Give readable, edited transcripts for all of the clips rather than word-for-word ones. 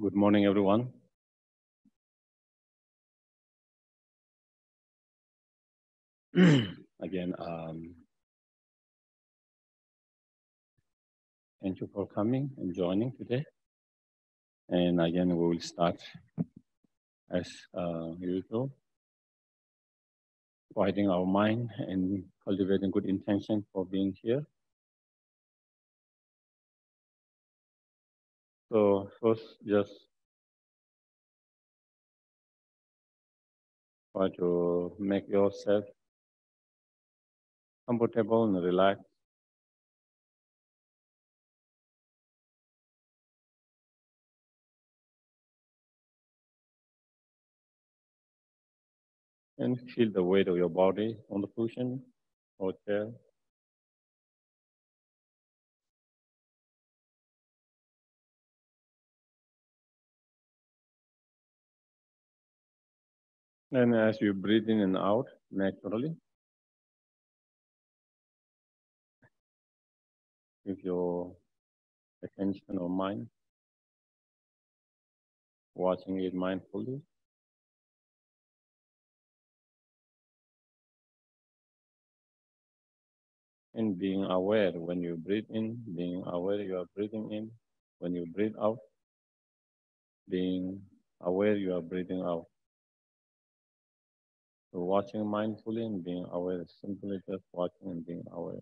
Good morning, everyone. Again, thank you for coming and joining today. And again, we will start as usual, quieting our mind and cultivating good intention for being here. So first, just try to make yourself comfortable and relaxed. And feel the weight of your body on the cushion or chair. And as you breathe in and out naturally, with your attention or mind, watching it mindfully. And being aware when you breathe in, being aware you are breathing in. When you breathe out, being aware you are breathing out. So watching mindfully and being aware is simply just watching and being aware.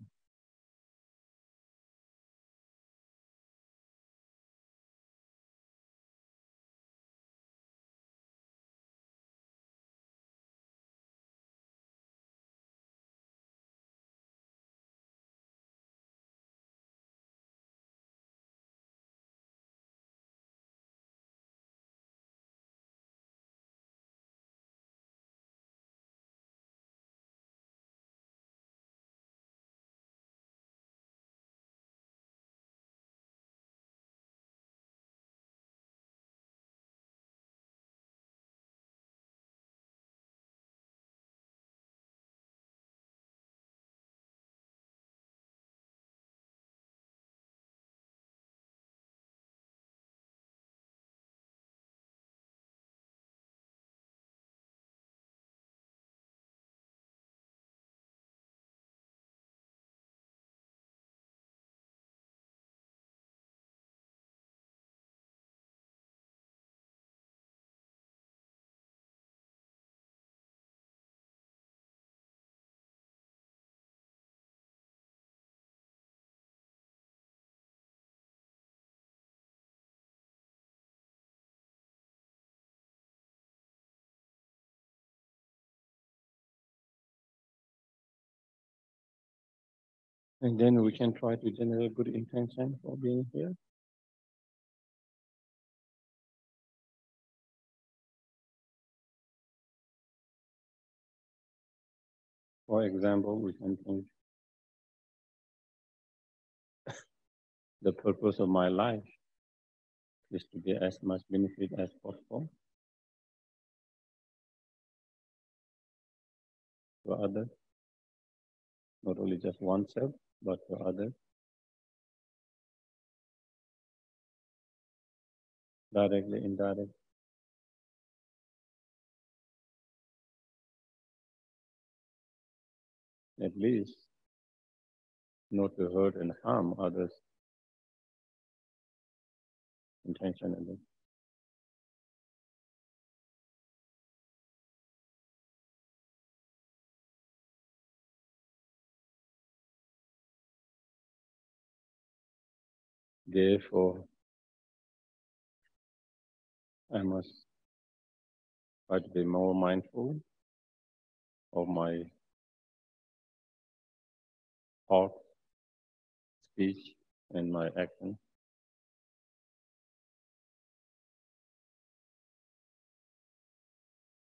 And then we can try to generate good intention for being here. For example, we can think the purpose of my life is to get as much benefit as possible to others, not only just oneself, but to others, directly, indirectly. At least not to hurt and harm others intentionally. Therefore, I must try to be more mindful of my thought, speech, and my action.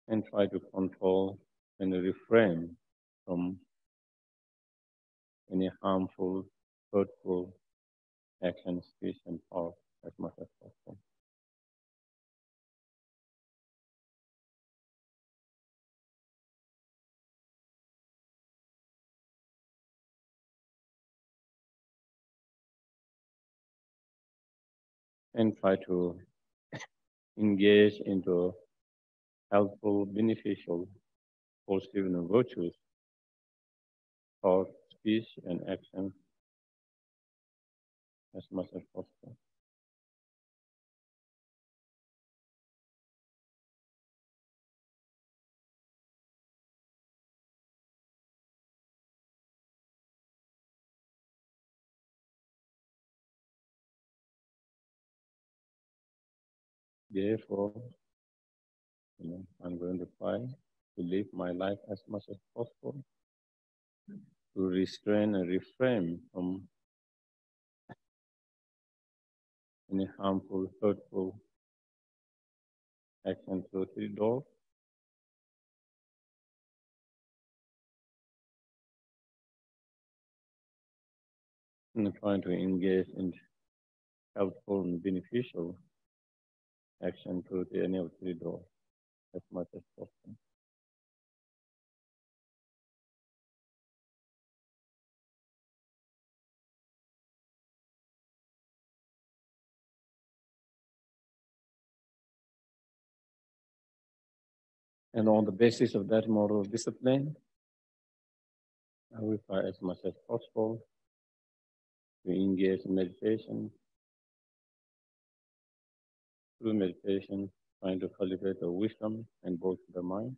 And try to control and refrain from any harmful, hurtful action, speech, and thought as much as possible. And try to engage into helpful, beneficial, positive virtues, thought, speech, and action as much as possible. Therefore, I'm going to try to live my life as much as possible, to restrain and refrain from any harmful, hurtful action through the door, and trying to engage in helpful and beneficial action through any of the door as much as possible. And on the basis of that moral discipline, I will try as much as possible to engage in meditation. Through meditation, trying to cultivate the wisdom and both the mind.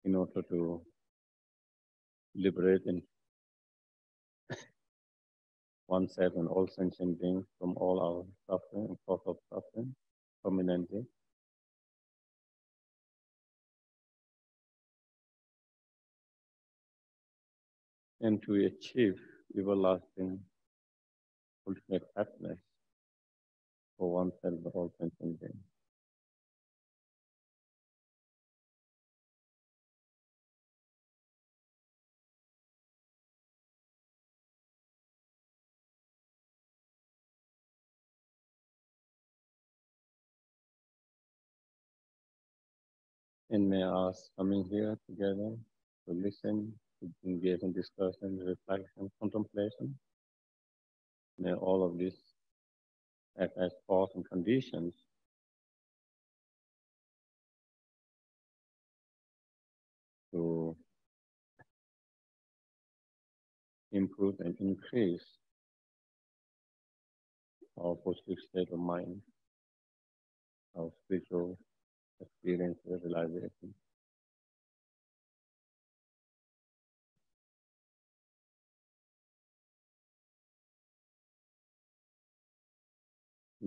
In order to liberate oneself and all sentient beings from all our suffering and cause of suffering permanently. And to achieve everlasting ultimate happiness for oneself and all sentient beings. And may I ask coming here together to listen, to engage in discussion, reflection, contemplation. May all of this act as cause and conditions to improve and increase our positive state of mind, our spiritual experience, realization.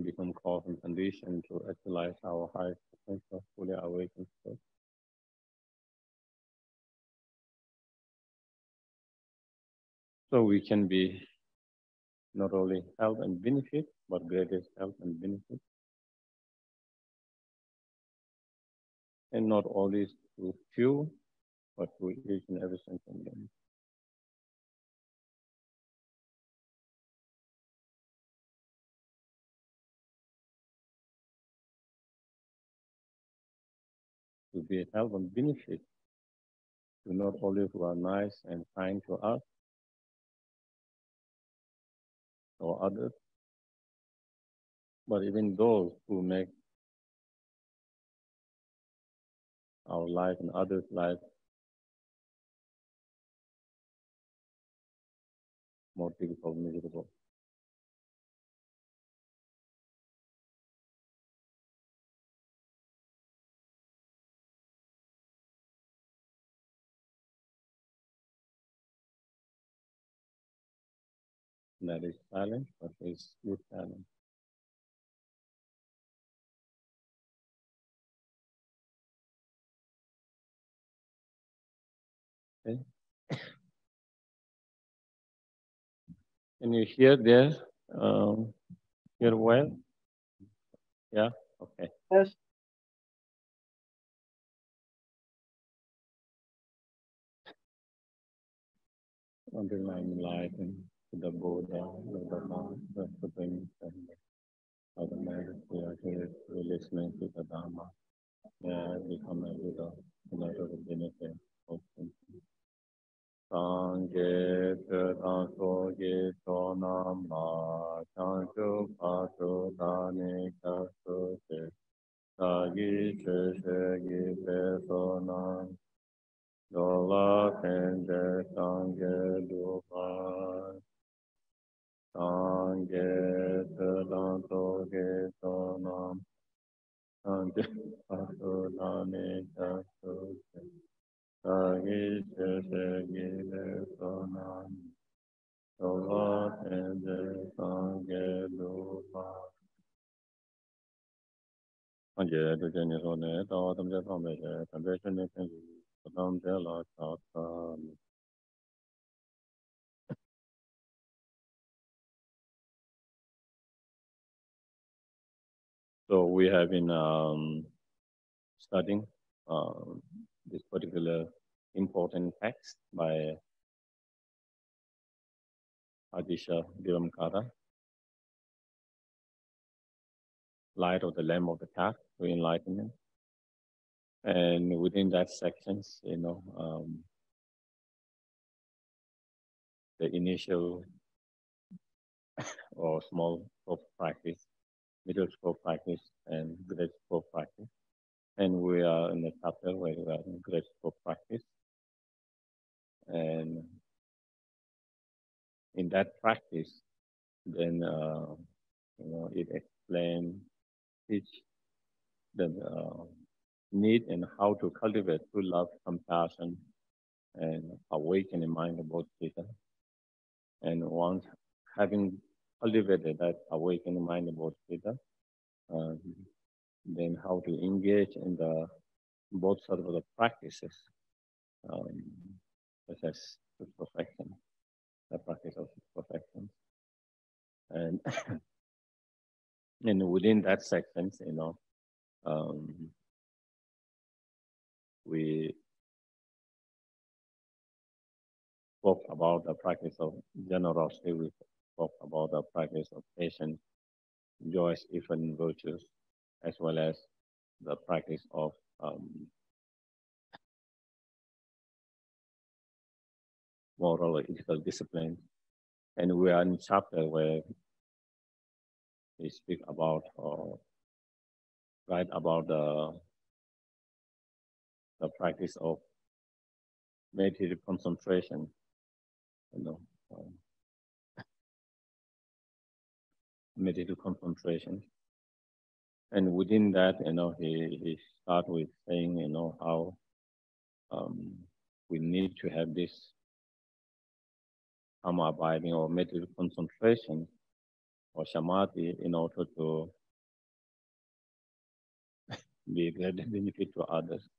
Become cause and condition to actualize our highest potential, fully awakened state. So we can be not only health and benefit, but greatest health and benefit. And not only to few, but to each and every sentient being. To be help and benefit to not only who are nice and kind to us or others, but even those who make our life and others' life more difficult, miserable. And that is silent, but it's good silence. Okay. Can you hear there? Hear well? Yeah? Okay. Yes. Until I'm enlightened to the Buddha, the Dhamma, the Supreme, and other matters we are here listening to the Dhamma. Yeah, I become a Buddha in order to benefit of Sangye Tang Soye Sonam Ma Chanchu Patu Dani Kasu Se Sagi She She Pe Sonam Dola Tende Sangye Dupa Sangye Tang Soye Sonam Sangye Patu Dani Kasu Se Sagi She She Pe Sonam Dola Tende Sangye Dupa So we have been studying this particular important text by Atisha, Light of the Lamb of the Path to Enlightenment. And within that sections, the initial or small scope practice, middle scope practice, and great scope practice. And we are in the chapter where we are in great scope practice. And in that practice, then it explains, teach the need and how to cultivate true love, compassion, and awaken the mind of both people. And once having cultivated that awakened mind of both people, then how to engage in the both sort of the practices, such as perfection, the practice of perfection, and and within that section, we spoke about the practice of generosity. We spoke about the practice of patience, joys, even virtues, as well as the practice of moral or ethical discipline. And we are in a chapter where we speak about or write about the practice of meditative concentration, meditative concentration. And within that, he start with saying, how we need to have this karma abiding or meditative concentration or samadhi in order to be a great benefit to others.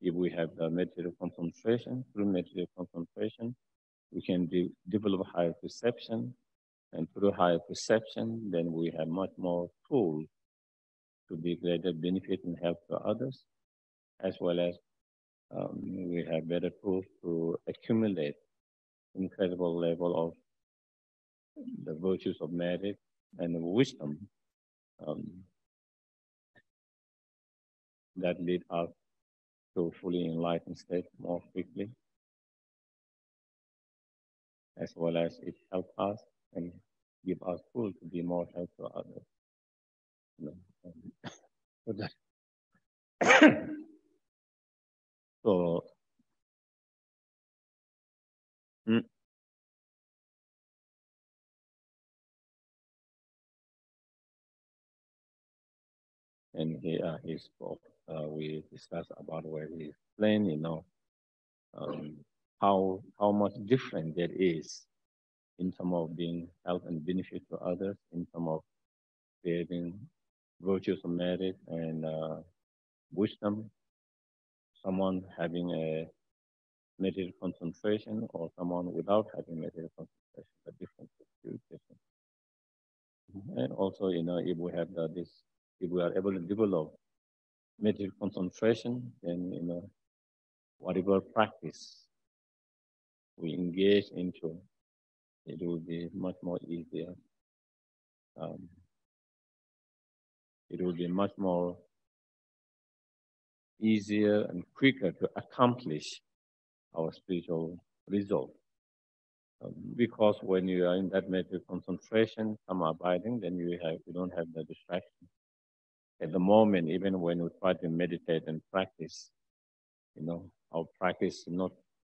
If we have the meditative concentration, through meditative concentration, we can develop higher perception, and through higher perception, then we have much more tools to be greater benefit and help to others, as well as we have better tools to accumulate incredible level of the virtues of merit and wisdom that lead us to fully enlightened state more quickly, as well as it helps us and give us tools to be more helpful to others. So, and he spoke. We discussed about where he explained, how much different there is in terms of being help and benefit to others, in terms of creating virtues of merit and wisdom. Someone having a meditative concentration or someone without having meditative concentration, the difference is huge difference. And also, if we have if we are able to develop meditative concentration, then whatever practice we engage into, it will be much more easier. It will be much more easier and quicker to accomplish our spiritual result. Because when you are in that meditative concentration, abiding, then you don't have the distraction. At the moment, even when we try to meditate and practice, our practice is not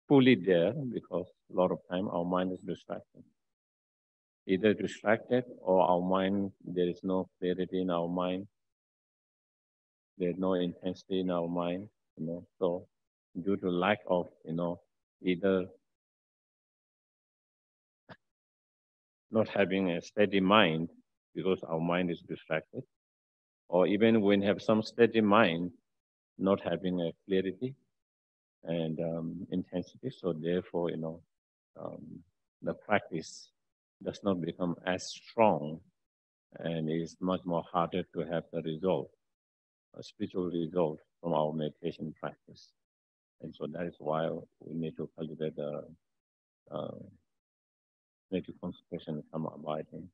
fully there because a lot of time our mind is distracted. Either distracted or our mind, there is no clarity in our mind. There's no intensity in our mind, So due to lack of, either not having a steady mind because our mind is distracted, or even when have some steady mind, not having a clarity and intensity. So therefore, the practice does not become as strong and is much more harder to have the result, a spiritual result from our meditation practice. And so that is why we need to cultivate the native concentration and abiding.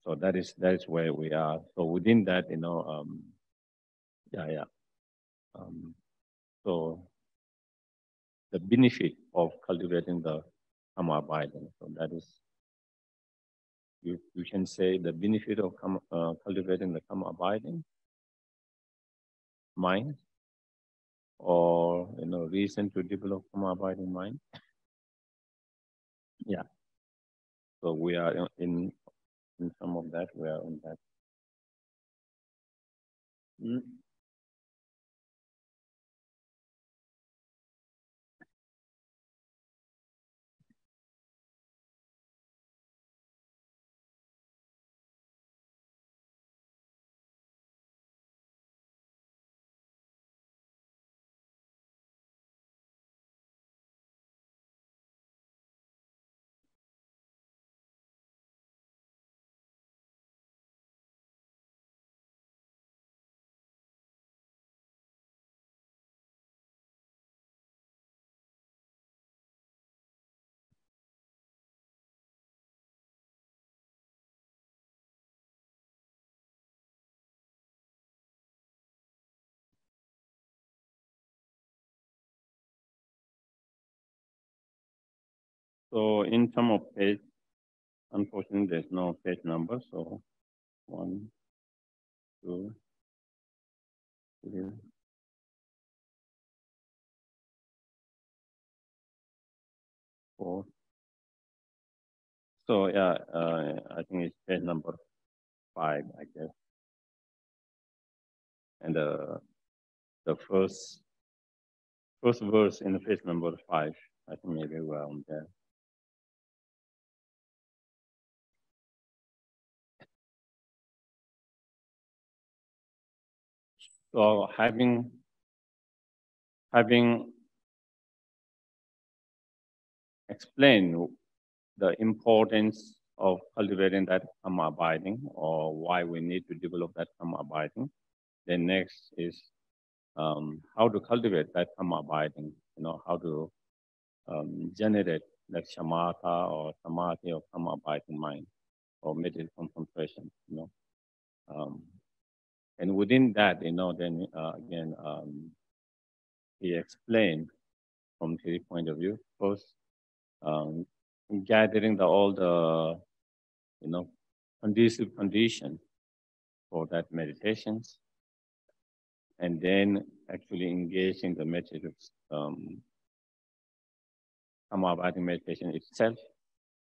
So that is where we are. So within that, so the benefit of cultivating the abiding. So that is, you can say the benefit of cultivating the abiding mind, or reason to develop abiding mind. Yeah. So we are in some of that. We are on that. So in some of page, unfortunately, there's no page number. So 1, 2, 3, 4. So yeah, I think it's page number 5, I guess. And the first verse in the page number 5, I think maybe we're on there. So having explained the importance of cultivating that abiding, or why we need to develop that abiding, then next is how to cultivate that abiding, how to generate that shamatha or samadhi or abiding mind, or meditative concentration, and within that, then again, he explained from his point of view, first, gathering all the, conducive conditions for that meditations, and then actually engaging the meditative abiding meditation itself,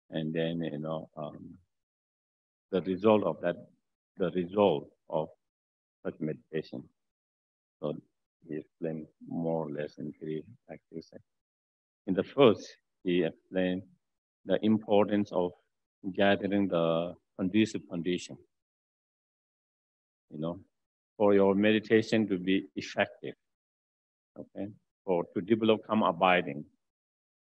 and then the result of such meditation. So he explained more or less in 3 activities. In the first, he explained the importance of gathering the conducive condition, for your meditation to be effective, okay? For to develop abiding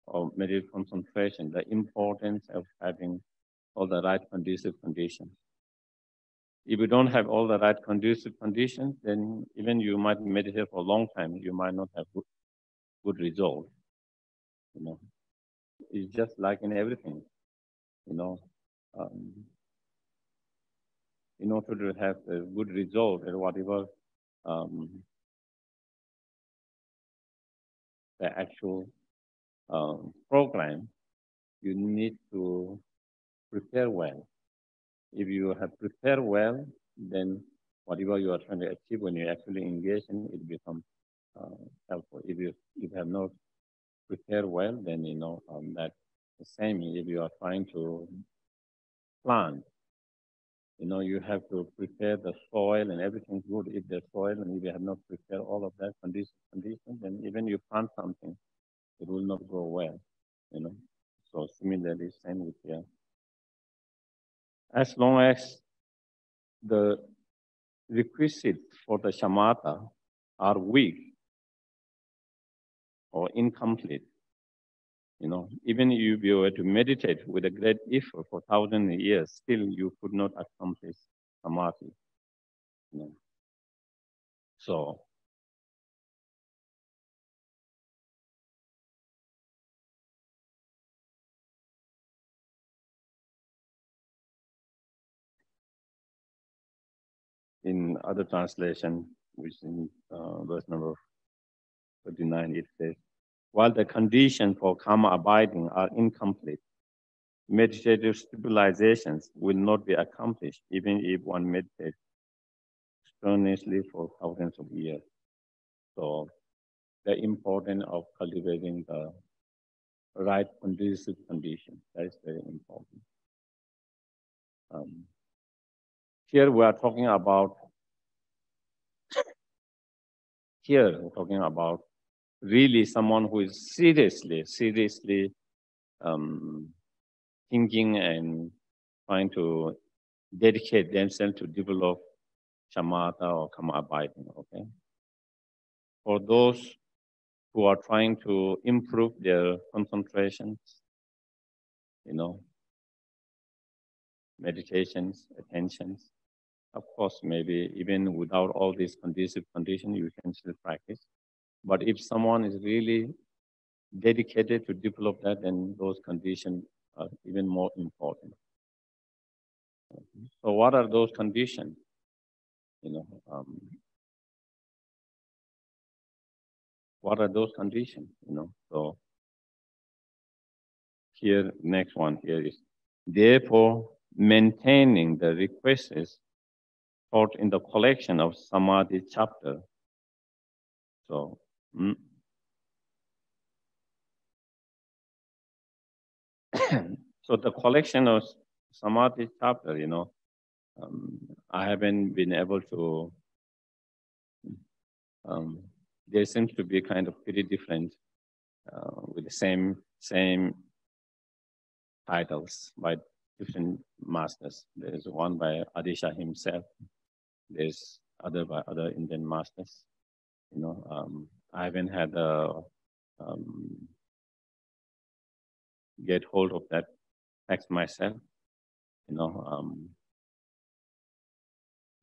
or meditative concentration, the importance of having all the right conducive conditions. If you don't have all the right conducive conditions, then even you might meditate for a long time, you might not have good results. It's just like in everything, in order to have a good result at whatever the actual program, you need to prepare well. If you have prepared well, then whatever you are trying to achieve when you actually engage in it becomes helpful. If you have not prepared well, then that's the same. If you are trying to plant, you have to prepare the soil and everything's good. If the soil and if you have not prepared all of that condition, then even you plant something, it will not grow well. So similarly, same with here. As long as the requisites for the shamatha are weak or incomplete, even if you were to meditate with a great effort for 1,000 years, still you could not accomplish samadhi. So in other translation, which in verse number 39, it says, while the conditions for karma abiding are incomplete, meditative stabilizations will not be accomplished even if one meditates strenuously for thousands of years. So the importance of cultivating the right conducive condition, that is very important. Here we're talking about really someone who is seriously thinking and trying to dedicate themselves to develop shamatha or karma abiding, okay? For those who are trying to improve their concentrations, meditations, attentions, of course, maybe even without all these conducive conditions, you can still practice. But if someone is really dedicated to develop that, then those conditions are even more important. So what are those conditions? What are those conditions? So here, next one here is, therefore, maintaining the requests taught in the collection of Samadhi chapter. So, so the collection of Samadhi chapter, I haven't been able to, there seems to be kind of pretty different with the same titles by different masters. There's one by Atisha himself. There's other by other Indian masters. I haven't had a get hold of that text myself.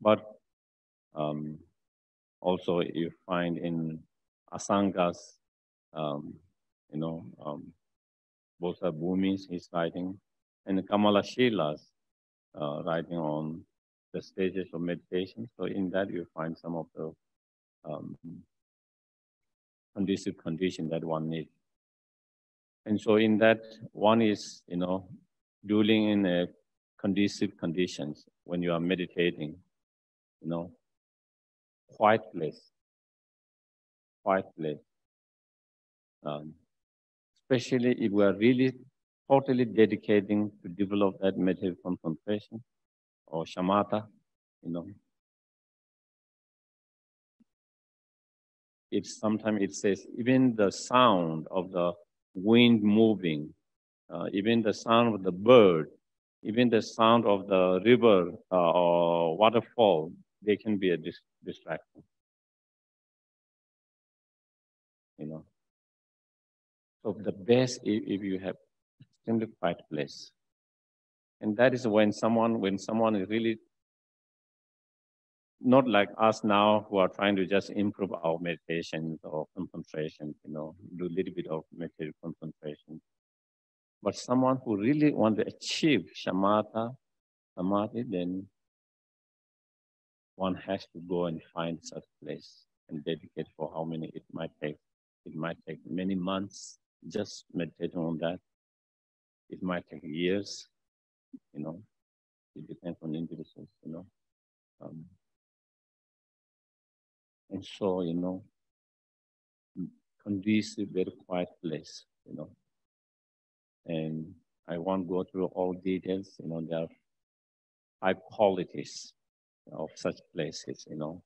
But also you find in Asanga's, both are Bhumi's, he's writing, and Kamala Shila's writing on the stages of meditation. So in that you find some of the conducive condition that one needs. And so in that, one is, dwelling in a conducive conditions when you are meditating, quiet place. Especially if we are really totally dedicating to develop that meditative concentration or shamatha, sometimes it says even the sound of the wind moving, even the sound of the bird, even the sound of the river or waterfall, they can be a distraction. So the best if you have extremely quiet place. And that is when someone is really not like us now who are trying to just improve our meditation or concentration, do a little bit of meditative concentration. But someone who really wants to achieve shamatha, samadhi, then one has to go and find such place and dedicate for how many it might take. It might take many months just meditating on that. It might take years, you know. It depends on individuals, you know. And so, you know, conducive, very quiet place, you know. And I won't go through all details, you know, there are 5 qualities of such places, you know.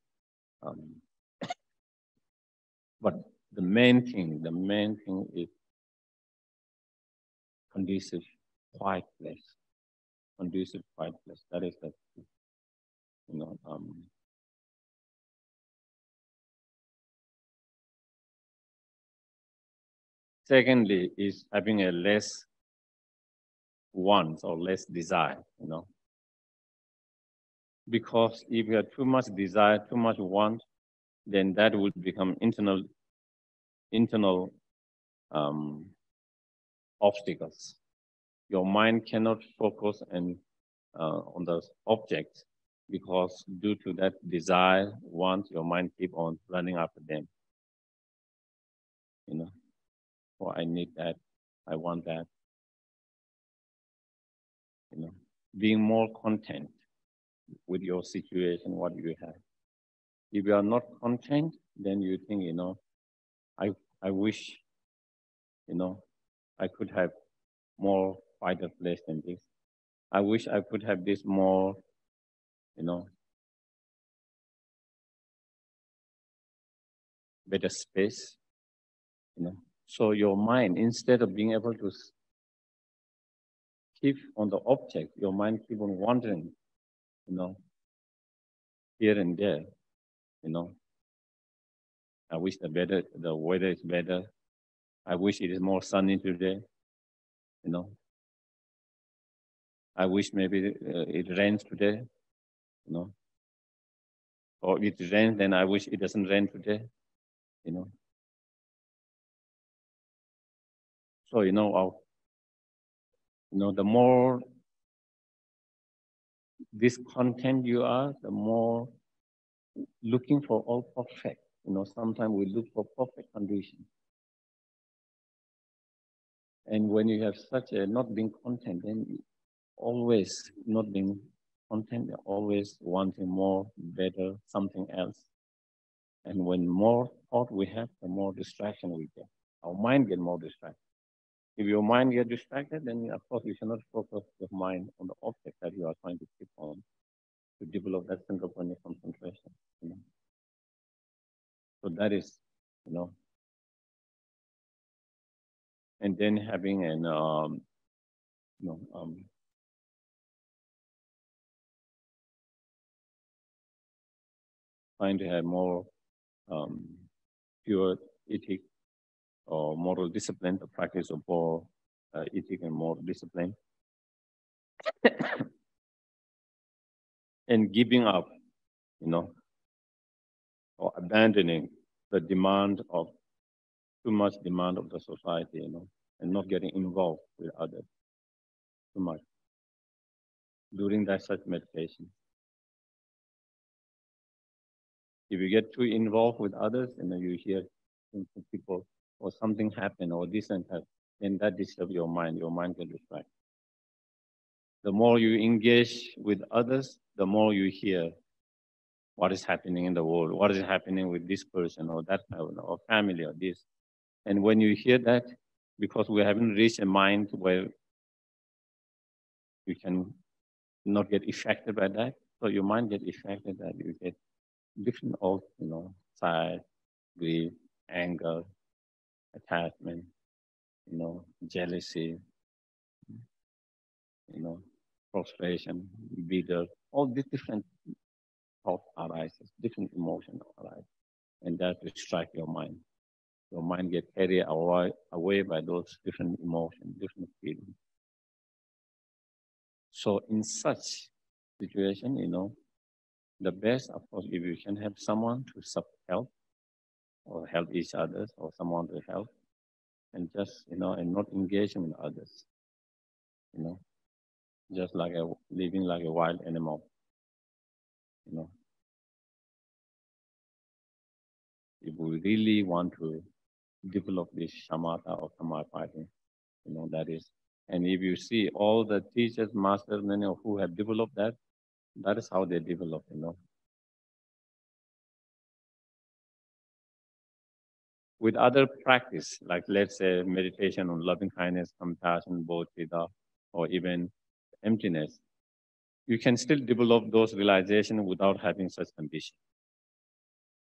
But the main thing is conducive, quiet place. Conducive, quiet place. That is the, you know, secondly is having a less wants or less desire, you know. Because if you have too much desire, too much want, then that would become internal obstacles. Your mind cannot focus on the object because due to that desire, want, your mind keep on running after them. You know, oh, I need that, I want that. You know, being more content with your situation, what you have. If you are not content, then you think, you know, I wish, you know, I could have more quieter place than this. I wish I could have this more, you know, better space, you know. So your mind, instead of being able to keep on the object, your mind keep on wandering, you know, here and there, you know. I wish the weather is better. I wish it is more sunny today, you know. I wish maybe it rains today, you know. Or if it rains, then I wish it doesn't rain today, you know. So, you know, the more discontent you are, the more looking for all perfect. You know, sometimes we look for perfect conditions. And when you have such a not being content, then always not being content, always wanting more, better, something else. And when more thought we have, the more distraction we get. Our mind get more distracted. If your mind get distracted, then of course you cannot focus your mind on the object that you are trying to keep on to develop that single point of concentration. You know? So that is, you know, and then having an, trying to have more pure ethic or moral discipline, the practice of more ethic and moral discipline, and giving up, you know, or abandoning the demand of too much demand of the society, you know, and not getting involved with others too much during that such meditation. If you get too involved with others, and then you hear people or something happen or this and that, then that disturbs your mind. Your mind gets distracted. The more you engage with others, the more you hear what is happening in the world, what is happening with this person or that or family or this. And when you hear that, because we haven't reached a mind where you can not get affected by that, so your mind gets affected that you get different of, you know, sad, grief, anger, attachment, you know, jealousy, you know, frustration, bitter, all these different thoughts arises, different emotions arise, and that distract your mind. Your mind gets carried away by those different emotions, different feelings. So in such situation, you know, the best, of course, if you can have someone to help or help each other or someone to help and just, you know, and not engaging with others, you know, just like living like a wild animal, you know. If we really want to develop this shamatha or samadhi. That is. And if you see all the teachers, masters, many of who have developed that, that is how they develop. With other practice, like let's say meditation on loving kindness, compassion, bodhicitta, or even emptiness, you can still develop those realizations without having such condition.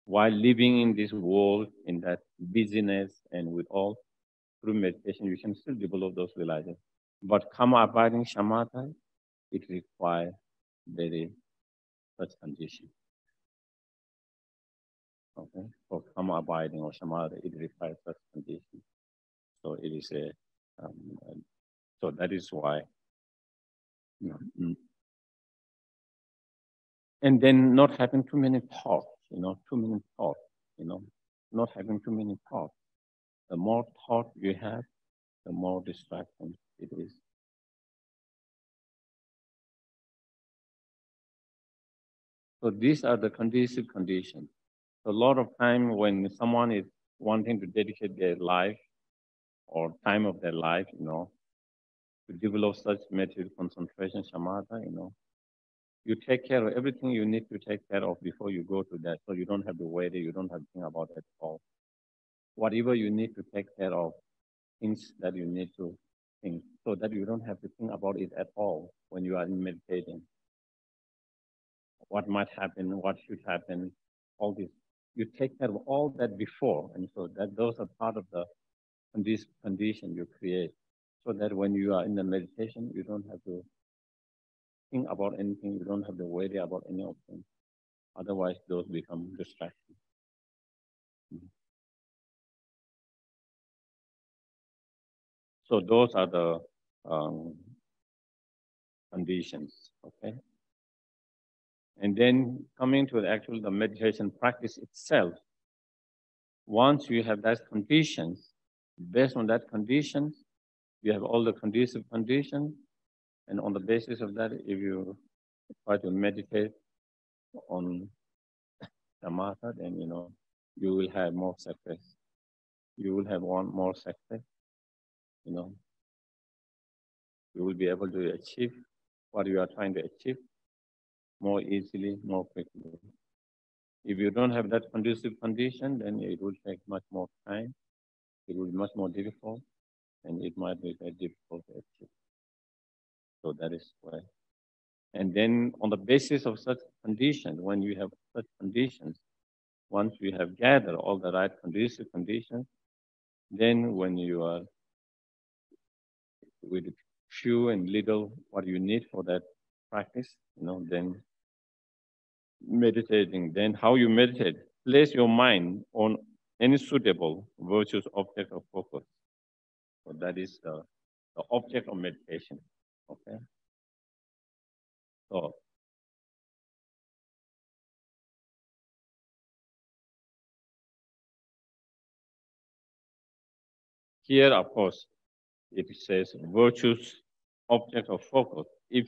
While living in this world, in that busyness and with all, through meditation, you can still develop those realizations. But karma abiding shamatha, it requires very such condition. Okay, for karma abiding or samadhi, it requires such condition. So it is a, so that is why. And then not having too many thoughts, not having too many thoughts. The more thought you have, the more distraction it is. So these are the conducive conditions. So a lot of time when someone is wanting to dedicate their life or time of their life, to develop such meditative concentration, shamatha, you take care of everything you need to take care of before you go to that. So you don't have to worry, you don't have to think about it at all. Whatever you need to take care of, things that you need to think, so that you don't have to think about it at all when you are meditating. What might happen, what should happen, all this. You take care of all that before, and so that those are part of the condition you create, so that when you are in the meditation, you don't have to think about anything, you don't have to worry about any of them. Otherwise, those become distractions. So those are the conditions, okay? And then coming to the meditation practice itself, once you have that conditions, based on that conditions, you have all the conducive conditions, and on the basis of that, if you try to meditate on samatha, then you will have more success. You will have more success. You will be able to achieve what you are trying to achieve more easily, more quickly. If you don't have that conducive condition, then it will take much more time. It will be much more difficult, and it might be very difficult to achieve. So that is why. And then on the basis of such conditions, when you have such conditions, once you have gathered all the right conducive conditions, then when you are with few and little what you need for that practice, then meditating, then how you meditate, place your mind on any suitable virtuous object of focus. So that is the object of meditation. Okay. So here, of course, it says virtuous object of focus. If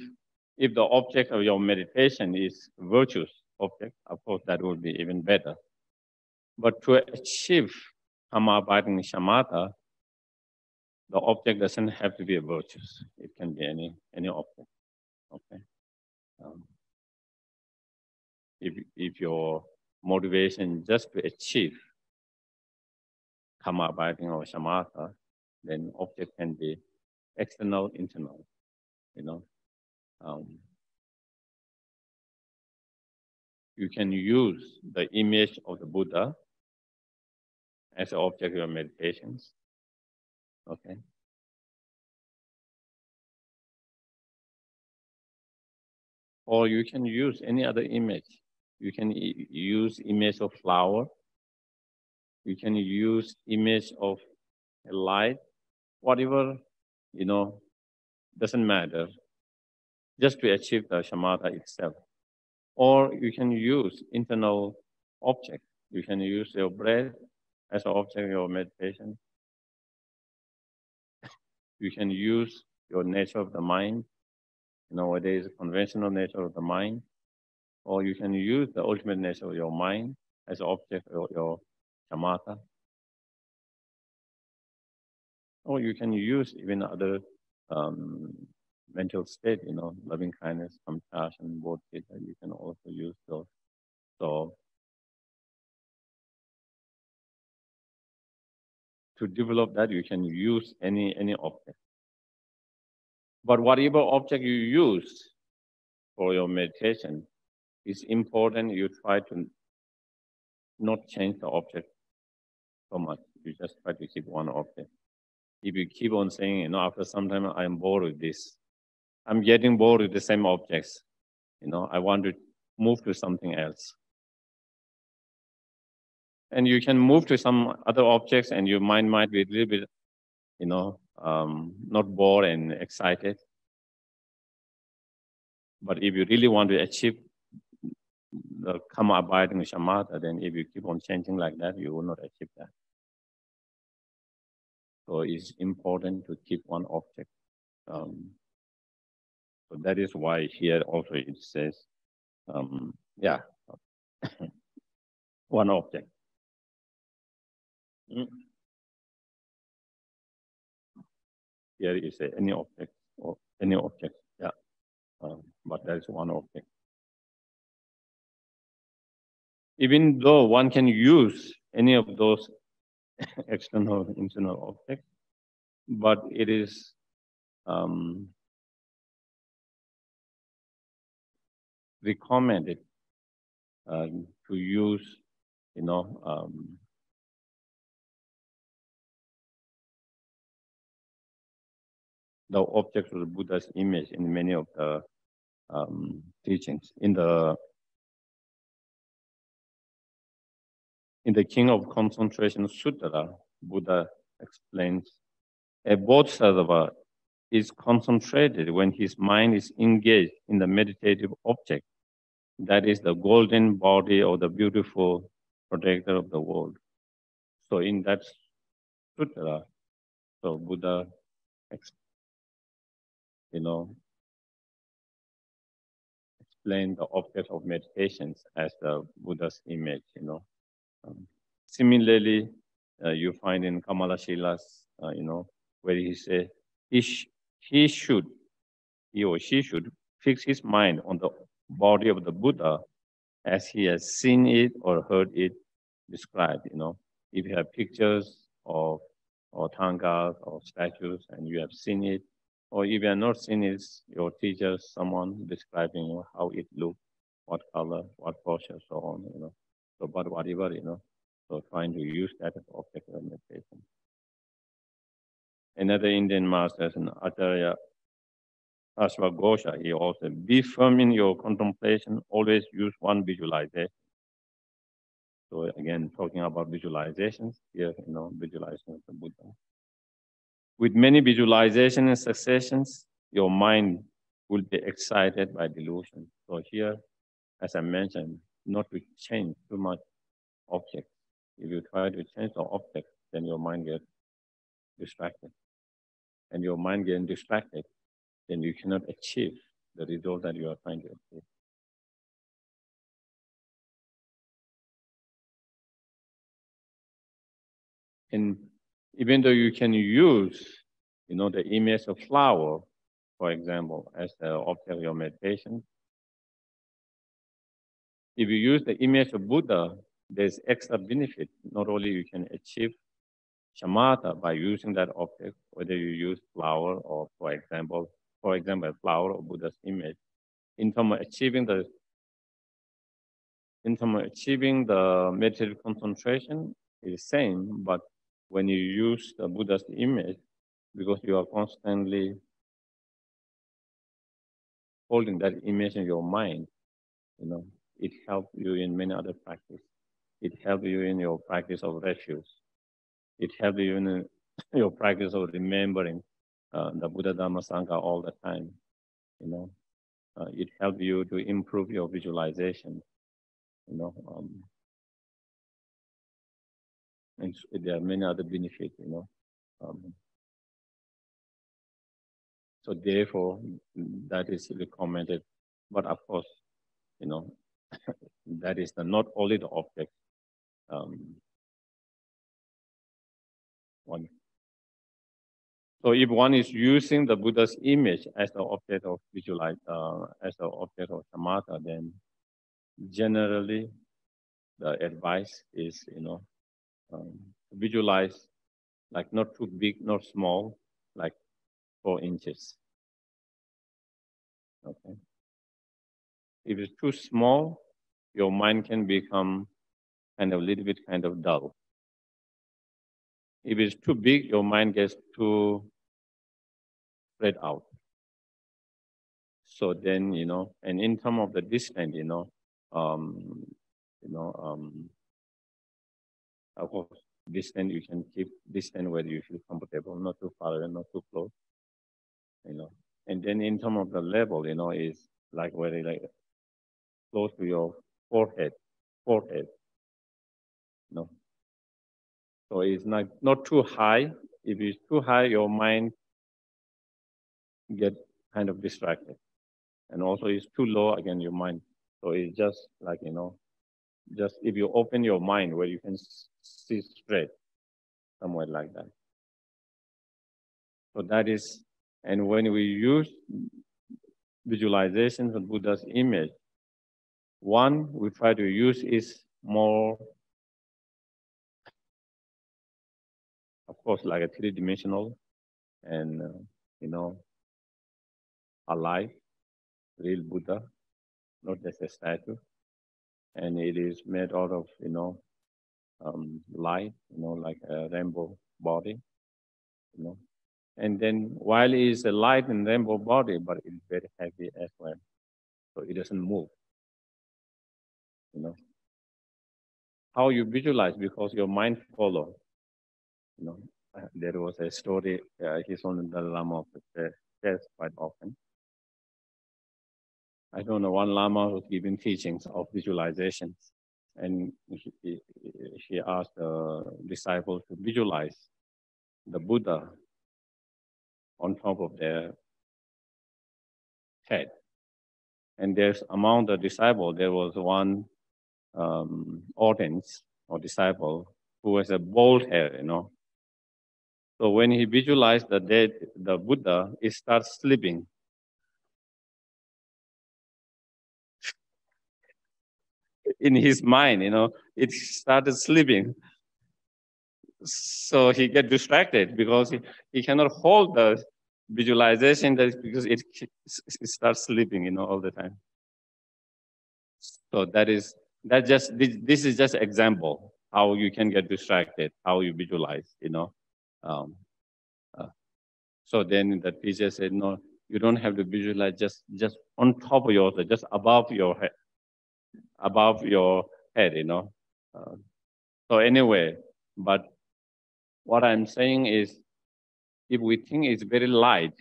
the object of your meditation is virtuous object, of course, that would be even better. But to achieve karma abiding shamatha, the object doesn't have to be a virtuous. It can be any object. Okay. If your motivation just to achieve karma abiding or shamatha, then object can be external, internal. You can use the image of the Buddha as an object of your meditations. Okay. Or you can use any other image. You can use image of flower. You can use image of a light, whatever, doesn't matter, just to achieve the shamatha itself. Or you can use internal object. You can use your breath as an object of your meditation. You can use your nature of the mind, whether it's a conventional nature of the mind, or you can use the ultimate nature of your mind as an object of your shamatha. Or you can use even other mental state, loving kindness, compassion, bodhicitta. You can also use those. So to develop that, you can use any object. But whatever object you use for your meditation, it's important you try to not change the object so much. You just try to keep one object. If you keep on saying, after some time I'm bored with this, I'm getting bored with the same objects, I want to move to something else. And you can move to some other objects and your mind might be a little bit, not bored and excited. But if you really want to achieve the karma abiding shamatha, then if you keep on changing like that, you will not achieve that. So it's important to keep one object. So that is why here also it says, one object. Here is any object or any object, but that is one object. Even though one can use any of those external, internal objects, but it is recommended to use, the objects of the Buddha's image in many of the teachings. In the King of Concentration Sutra, Buddha explains a bodhisattva is concentrated when his mind is engaged in the meditative object. That is the golden body of the beautiful protector of the world. So in that sutra, so Buddha, explained the object of meditations as the Buddha's image. Similarly, you find in Kamala Shilas, where he says he or she should fix his mind on the body of the Buddha as he has seen it or heard it described. If you have pictures or tangas or statues and you have seen it, or if you have not seen it, your teacher, someone describing how it looks, what color, what posture, so on. So, but whatever, so trying to use that as object of meditation. Another Indian master, an Acharya Ashwagosha, he also, be firm in your contemplation, always use one visualization. So again, talking about visualizations, here, visualization of the Buddha. With many visualization and successions, your mind will be excited by delusion. So here, as I mentioned, not to change too much objects. If you try to change the object, then your mind gets distracted. And your mind getting distracted, then you cannot achieve the result that you are trying to achieve. And even though you can use, the image of flower, for example, as the object of your meditation, if you use the image of Buddha, there's extra benefit. Not only you can achieve shamatha by using that object, whether you use flower or, for example, a flower of Buddha's image, in terms of achieving the meditative concentration is the same, but when you use the Buddha's image, because you are constantly holding that image in your mind, it helps you in many other practices. It helps you in your practice of refuge. It helps you in your practice of remembering the Buddha Dhamma Sangha all the time. It helps you to improve your visualization. And there are many other benefits. So therefore, that is recommended. But of course, that is not only the object. One So if one is using the Buddha's image as the object of as the object of samatha, then generally the advice is, visualize like not too big, not small, like 4 inches. Okay. If it's too small, your mind can become kind of a little bit kind of dull. If it's too big, your mind gets too spread out. So then, and in terms of the distance, of course, distance you can keep distance where you feel comfortable, not too far and not too close, And then in terms of the level, is like very like close to your forehead. So it's not too high. If it's too high, your mind get kind of distracted. And also it's too low, again, your mind. So it's just like, just if you open your mind where you can see straight, somewhere like that. So that is, and when we use visualizations of Buddha's image, one we try to use is more, of course, like a 3-dimensional and, alive, real Buddha, not just a statue. And it is made out of, light, like a rainbow body, And then while it is a light and rainbow body, but it's very heavy as well. So it doesn't move, How you visualize, because your mind follows, There was a story, he's on the Lama says quite often. I don't know, one Lama was giving teachings of visualizations, and he asked the disciples to visualize the Buddha on top of their head. And there's among the disciples, there was one audience or disciple who has a bald hair, So when he visualized the Buddha, he starts sleeping. In his mind, it started sleeping. So he get distracted because he cannot hold the visualization because it starts sleeping, all the time. So this is just example how you can get distracted, how you visualize, So then the teacher said, no, you don't have to visualize just on top of yourself, just above your head, So anyway, but what I'm saying is, if we think it's very light,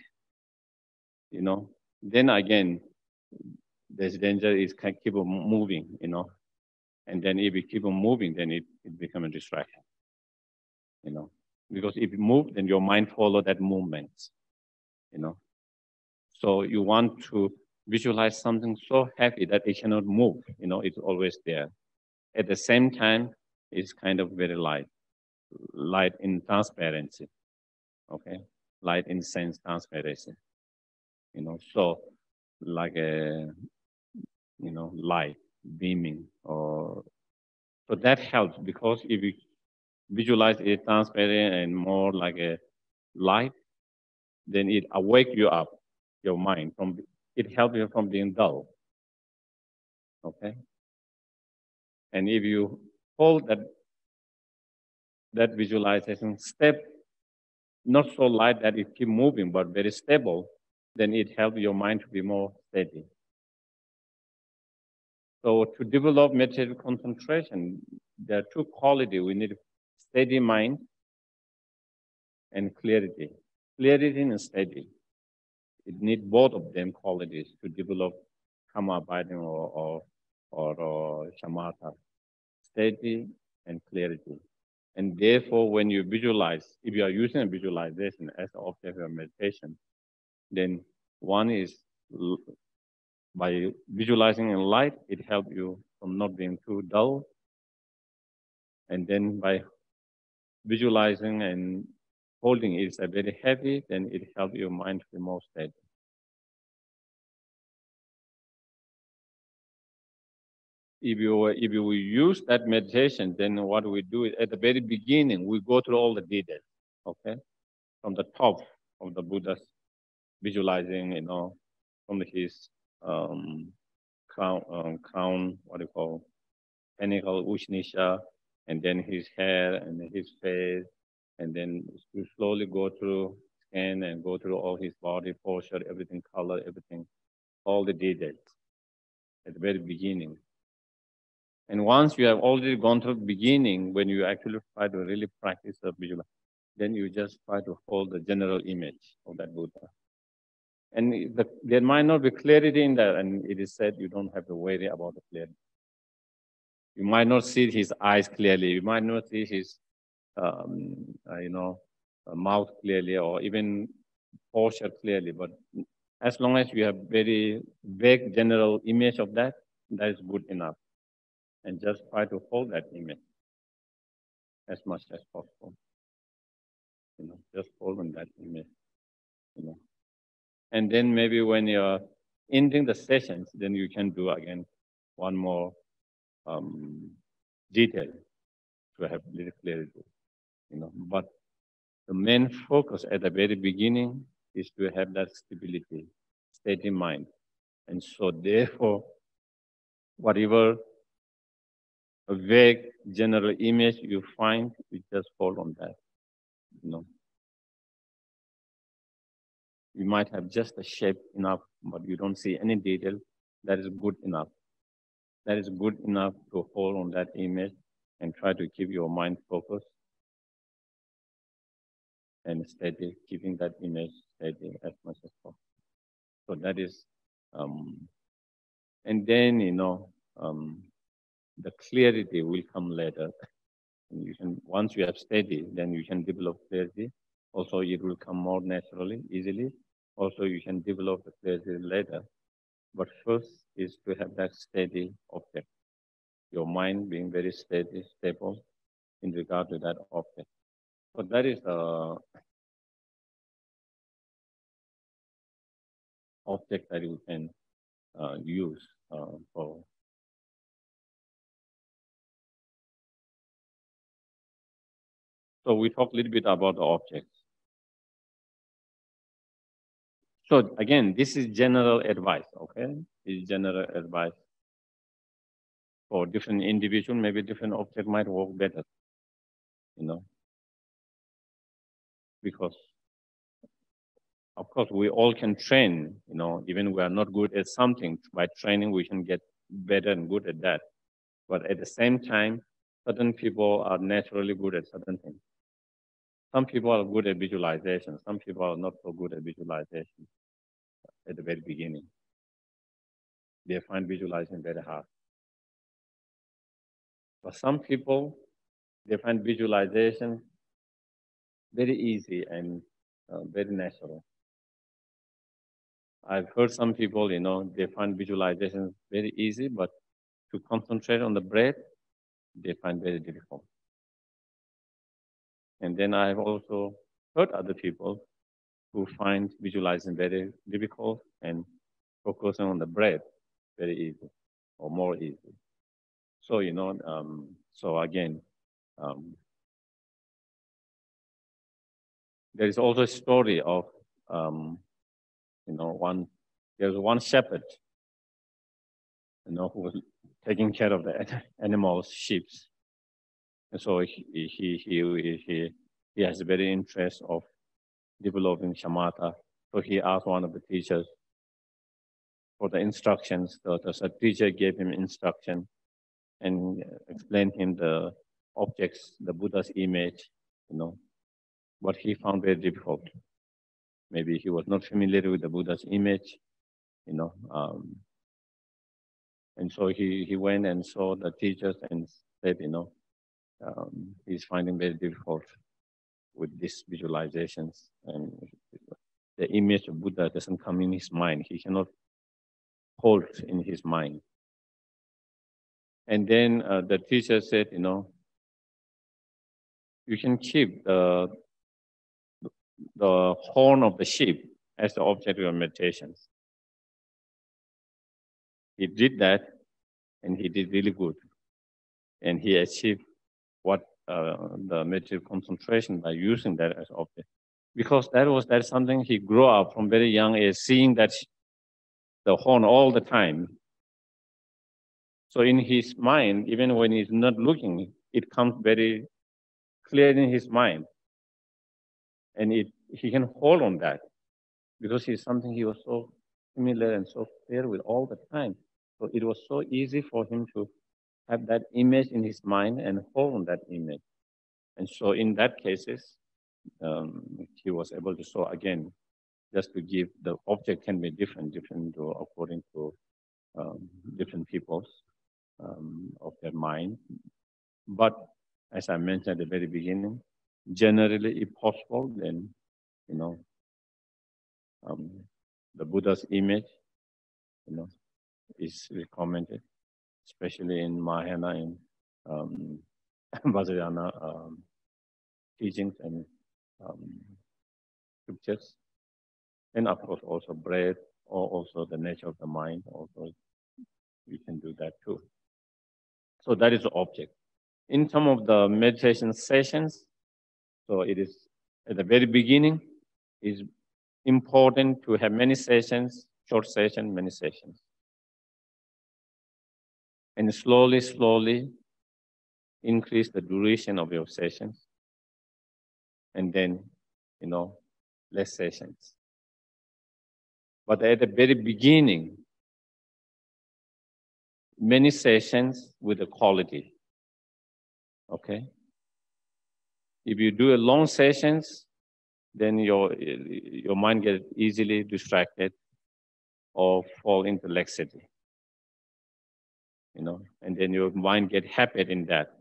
then again, there's danger is keep on moving, And then if we keep on moving, then it becomes a distraction, Because if you move, then your mind follow that movement, So you want to visualize something so heavy that it cannot move, it's always there. At the same time, it's kind of very light in transparency, okay? Light in sense transparency, So like a, light beaming so that helps, because if you visualize it transparent and more like a light, then it awake you up, your mind, it helps you from being dull, okay? And if you hold that visualization step, not so light that it keep moving, but very stable, then it helps your mind to be more steady. So to develop meditative concentration, there are 2 qualities. We need steady mind and clarity. Clarity and steady. It needs both of them qualities to develop karma abiding or shamatha. Steady and clarity. And therefore, when you visualize, if you are using a visualization as an object of meditation, then one is by visualizing in light, it helps you from not being too dull. And then by visualizing and holding is very heavy, then it helps your mind to be more steady. If you use that meditation, then what we do is at the very beginning, we go through all the details, okay? From the top of the Buddha's visualizing, from his crown, what do you call, pinnacle, Ushnisha, and then his hair and his face, and then you slowly go through skin and go through all his body, posture, everything, color, everything, all the details at the very beginning. And once you have already gone through the beginning, when you actually try to really practice the visual, then you just try to hold the general image of that Buddha. And there might not be clarity in that, and it is said you don't have to worry about the clarity. You might not see his eyes clearly. You might not see his, mouth clearly, or even posture clearly. But as long as you have very vague general image of that, that is good enough. And just try to hold that image as much as possible. Just hold on that image. And then maybe when you're ending the sessions, then you can do again one more detail to have little clarity. But the main focus at the very beginning is to have that stability, steady mind. And so therefore, whatever a vague general image you find, you just hold on that. You might have just a shape enough, but you don't see any detail. That is good enough. That is good enough to hold on that image and try to keep your mind focused and steady, keeping that image steady as much as possible. So that is, and then, the clarity will come later. And once you have steady, then you can develop clarity. Also, it will come more naturally, easily. Also, you can develop the clarity later. But first is to have that steady object. Your mind being very steady, stable in regard to that object. So that is the object that you can use for. So we talk a little bit about the objects. So again, this is general advice, okay? This is general advice. For different individual, maybe different object might work better, because of course we all can train, even we are not good at something, by training we can get better and good at that. But at the same time, certain people are naturally good at certain things. Some people are good at visualization. Some people are not so good at visualization at the very beginning. They find visualizing very hard. For some people, they find visualization very easy and very natural. I've heard some people, they find visualization very easy, but to concentrate on the breath, they find very difficult. And then I've also heard other people who find visualizing very difficult and focusing on the breath very easy or more easy. So, so again, there is also a story of, there's one shepherd, who was taking care of the animals, sheep. And so he has a very interest of developing shamatha. So he asked one of the teachers for the instructions. So the teacher gave him instruction and explained him the objects, the Buddha's image, what he found very difficult. Maybe he was not familiar with the Buddha's image, and so he went and saw the teachers and said, he's finding very difficult with these visualizations, and the image of Buddha doesn't come in his mind. He cannot hold in his mind. And then the teacher said, you can keep the the horn of the sheep as the object of your meditations. He did that, and he did really good. And he achieved what the meditative concentration by using that as object. Because that's something he grew up from very young age, seeing that the horn all the time. So in his mind, even when he's not looking, it comes very clear in his mind. And he can hold on that because it's something he was so familiar and so clear with all the time. So it was so easy for him to have that image in his mind and hold on that image. And so in that cases, he was able to show again, just to give the object can be different according to different people's of their mind. But as I mentioned at the very beginning, generally, if possible, then the Buddha's image, is recommended, especially in Mahayana and Vajrayana teachings and scriptures. And of course, also breath, or also the nature of the mind. Also, we can do that too. So that is the object. In some of the meditation sessions, so it is at the very beginning, is important to have many sessions, short session, many sessions. And slowly increase the duration of your sessions. And then, less sessions. But at the very beginning, many sessions with the quality. Okay? If you do a long sessions, then your mind gets easily distracted or fall into laxity. And then your mind get habit in that.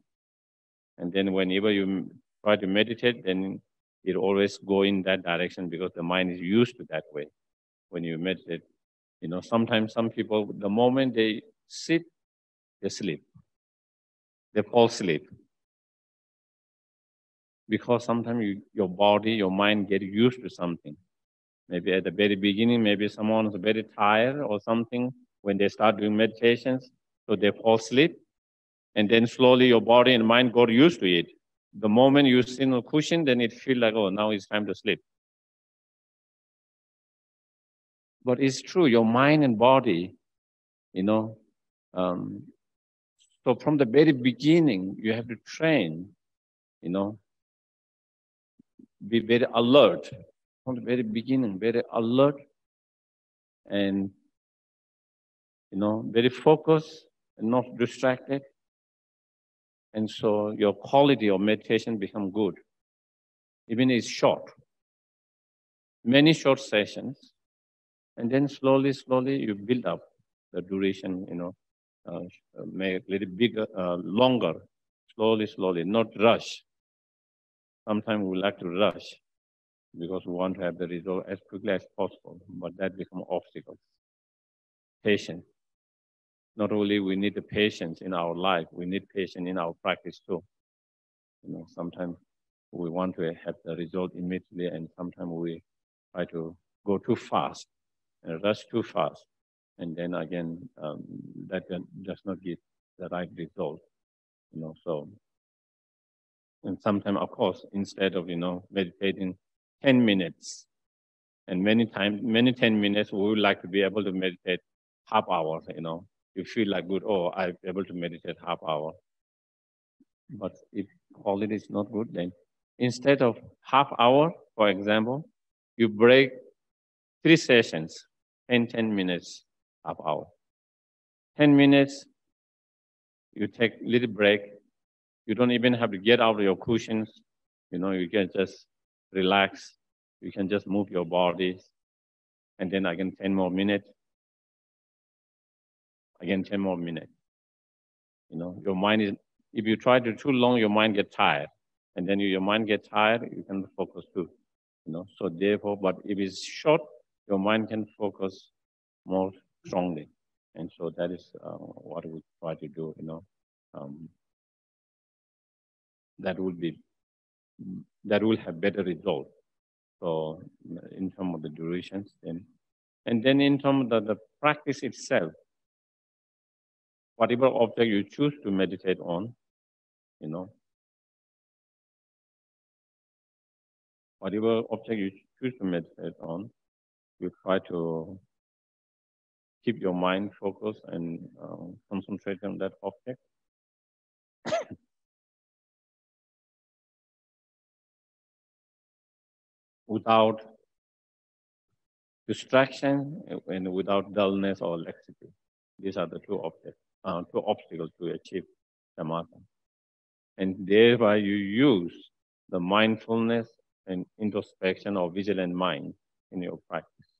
And then whenever you try to meditate, then it always go in that direction because the mind is used to that way. When you meditate, sometimes some people, the moment they sit, they sleep. They fall asleep. Because sometimes your body, your mind get used to something. Maybe at the very beginning, maybe someone is very tired or something when they start doing meditations, so they fall asleep. And then slowly your body and mind got used to it. The moment you sit on a cushion, then it feels like, oh, now it's time to sleep. But it's true, your mind and body, so from the very beginning, you have to train, be very alert. From the very beginning, very alert and, very focused and not distracted. And so your quality of meditation become good. Even it's short. Many short sessions. And then slowly you build up the duration, make it a little bigger, longer, slowly, not rush. Sometimes we like to rush because we want to have the result as quickly as possible, but that becomes obstacles. Patience. Not only we need the patience in our life, we need patience in our practice too. Sometimes we want to have the result immediately, and sometimes we try to go too fast and rush too fast. And then again, that does not give the right result. So, and sometimes, of course, instead of, meditating 10 minutes, and many 10 minutes, we would like to be able to meditate half hour, You feel like good, oh, I'm able to meditate half hour. But if quality is not good, then instead of half hour, for example, you break 3 sessions, 10 minutes, half hour. 10 minutes, you take a little break. You don't even have to get out of your cushions. You can just relax. You can just move your body. And then again, 10 more minutes. Again, 10 more minutes. Your mind is, if you try to too long, your mind gets tired. And then your mind gets tired, you can focus too. So therefore, but if it's short, your mind can focus more strongly. And so that is what we try to do, that will have better results. So in terms of the durations, and then in terms of the practice itself, whatever object you choose to meditate on, whatever object you choose to meditate on, you try to keep your mind focused and concentrate on that object. Without distraction and without dullness or laxity. These are the two obstacles to achieve samatha. And thereby you use the mindfulness and introspection or vigilant mind in your practice.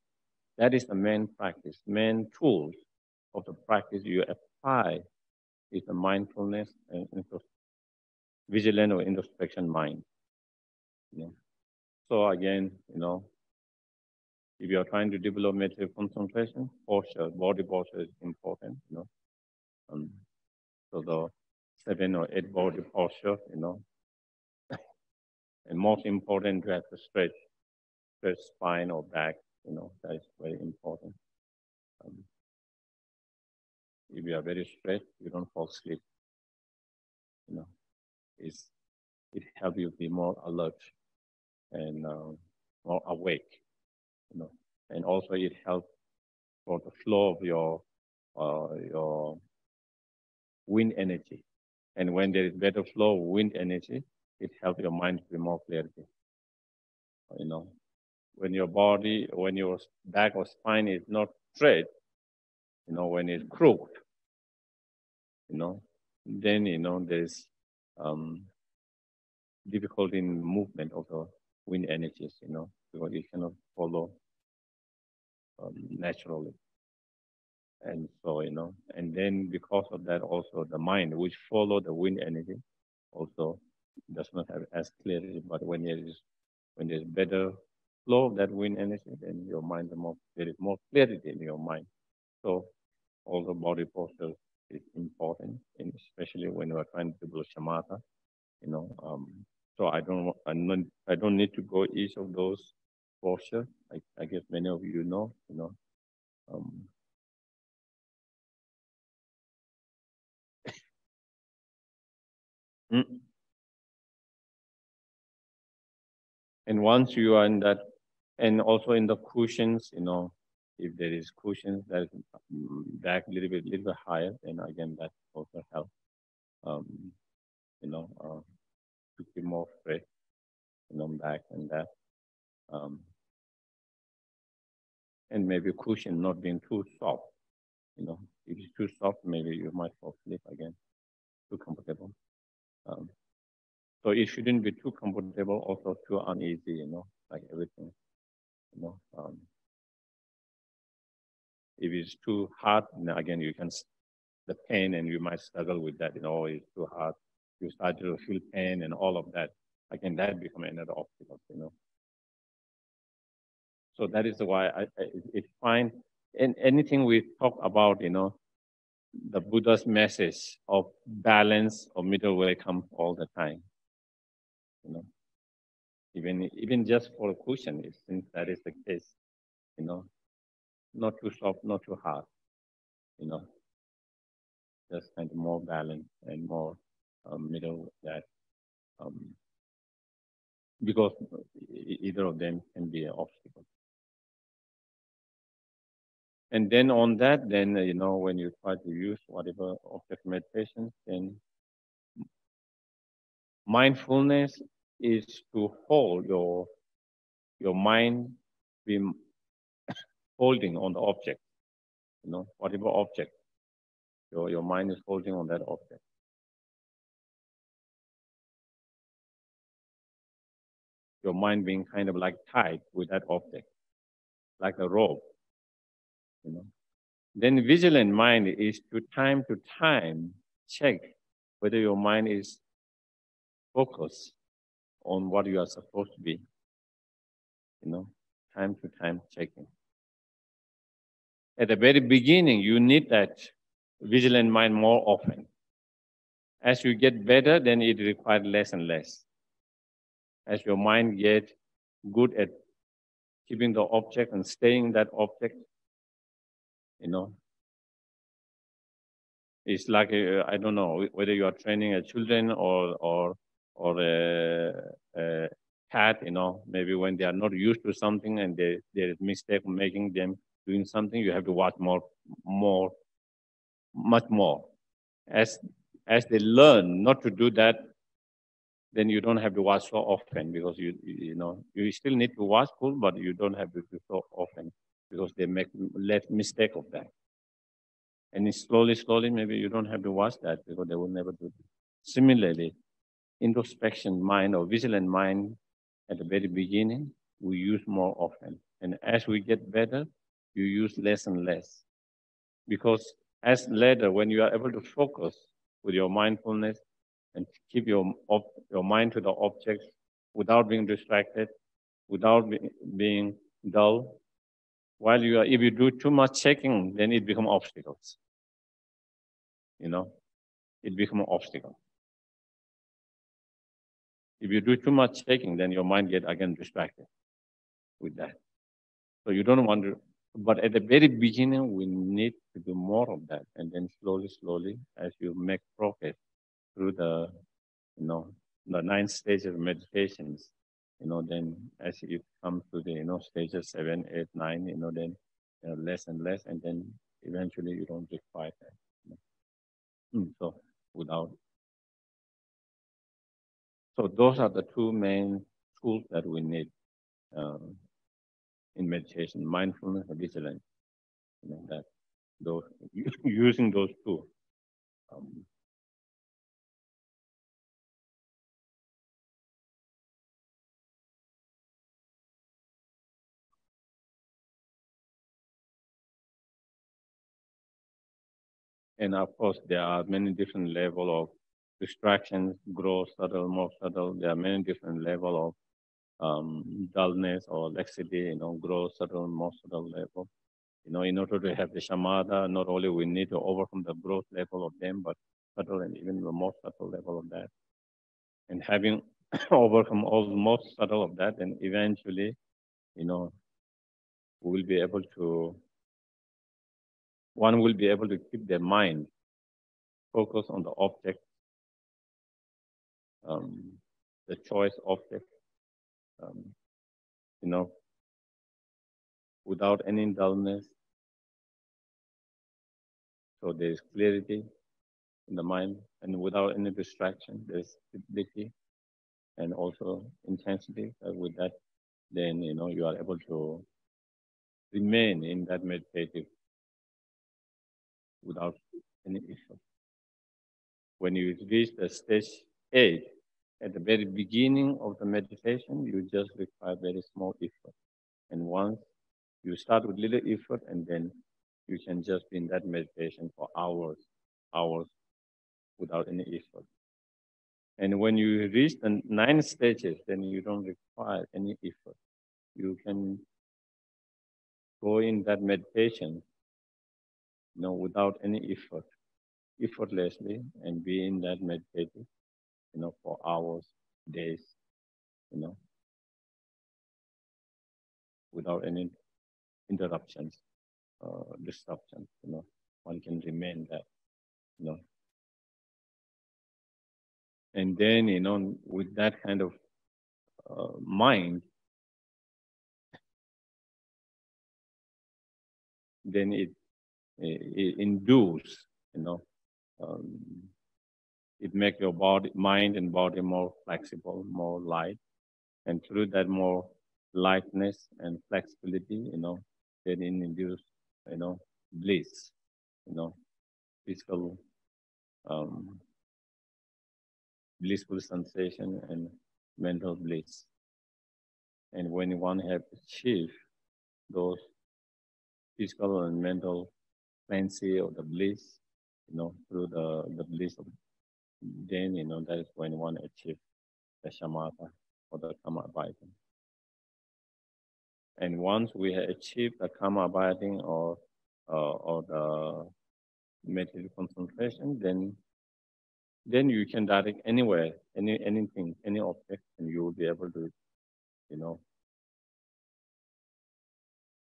That is the main practice, main tools of the practice you apply is the mindfulness and vigilant or introspection mind. So again, if you are trying to develop meditative concentration, posture, body posture is important, so the 7 or 8 body posture, and most important to have the stretch spine or back, that is very important. If you are very straight, you don't fall asleep. It helps you be more alert and more awake, and also it helps for the flow of your wind energy. And when there is better flow of wind energy, it helps your mind to be more clarity. When your body, when your back or spine is not straight, when it's crooked, then there's difficulty in movement of the wind energies, because you cannot follow naturally. And so, and then because of that also the mind which follow the wind energy also does not have as clarity, but when there's better flow of that wind energy, then your mind, there is more clarity in your mind. So also body posture is important, and especially when you are trying to do shamatha, so I don't need to go each of those postures. I guess many of you know. And once you are in that, and also in the cushions, if there is cushions that is back a little bit higher, then again that also helps. To keep more straight, back and that. And maybe cushion not being too soft. If it's too soft, maybe you might fall asleep again. Too comfortable. So it shouldn't be too comfortable, also too uneasy, like everything. If it's too hard, then again you can the pain and you might struggle with that, it's too hard. You start to feel pain and all of that. Again, that becomes another obstacle, So that is why it's fine. And anything we talk about, the Buddha's message of balance or middle way comes all the time. Even just for a cushion, since that is the case, not too soft, not too hard, just kind of more balance and more middle that, because either of them can be an obstacle. And then on that, then, when you try to use whatever object meditation, then mindfulness is to hold your mind be holding on the object, whatever object your mind is holding on that object. Your mind being kind of like tied with that object, like a rope, Then vigilant mind is to time check whether your mind is focused on what you are supposed to be, time to time checking. At the very beginning, you need that vigilant mind more often. As you get better, then it requires less and less. As your mind gets good at keeping the object and staying that object, it's like I don't know whether you are training a children or a cat, maybe when they are not used to something and there is mistake making them doing something, you have to watch much more. As they learn not to do that, then you don't have to watch so often because you still need to watch full, but you don't have to do so often because they make less mistake of that. And slowly, maybe you don't have to watch that because they will never do it. Similarly, introspection mind or vigilant mind at the very beginning, we use more often. And as we get better, you use less and less. Because as later, when you are able to focus with your mindfulness and keep your mind to the objects without being distracted, without being dull, if you do too much checking, then it becomes obstacles. It becomes an obstacle. If you do too much checking, then your mind gets again distracted with that. So you don't want to, but at the very beginning, we need to do more of that. And then slowly, as you make progress through the 9 stages of meditations, then as you come to the, stages 7, 8, 9, then less and less, and then eventually you don't require that. So those are the two main tools that we need in meditation: mindfulness and vigilance. Using those two. And of course, there are many different levels of distractions, gross, subtle, more subtle. There are many different levels of dullness or laxity, gross, subtle, more subtle level. In order to have the shamatha, not only we need to overcome the gross level of them, but subtle and even the more subtle level of that. And having overcome all the most subtle of that, then eventually, we will be able to, one will be able to keep their mind focused on the object, the choice object, without any dullness. So there is clarity in the mind, and without any distraction, there is stability and also intensity. With that, then you are able to remain in that meditative without any issue. When you reach the stage 8, at the very beginning of the meditation, you just require very small effort. And once you start with little effort, and then you can just be in that meditation for hours without any effort. And when you reach the 9 stages, then you don't require any effort. You can go in that meditation, without any effort, effortlessly, and be in that meditation, for hours, days, without any interruptions, disruptions, one can remain there, And then, with that kind of mind, then it induces, it makes your mind and body more flexible, more light. And through that more lightness and flexibility, then it induces, bliss, physical, blissful sensation and mental bliss. And when one has achieved those physical and mental fancy or the bliss, through the bliss of, then, that is when one achieves the shamatha or the karma abiding. And once we have achieved the karma abiding or the meditative concentration, then you can direct anywhere, anything, any object, and you will be able to,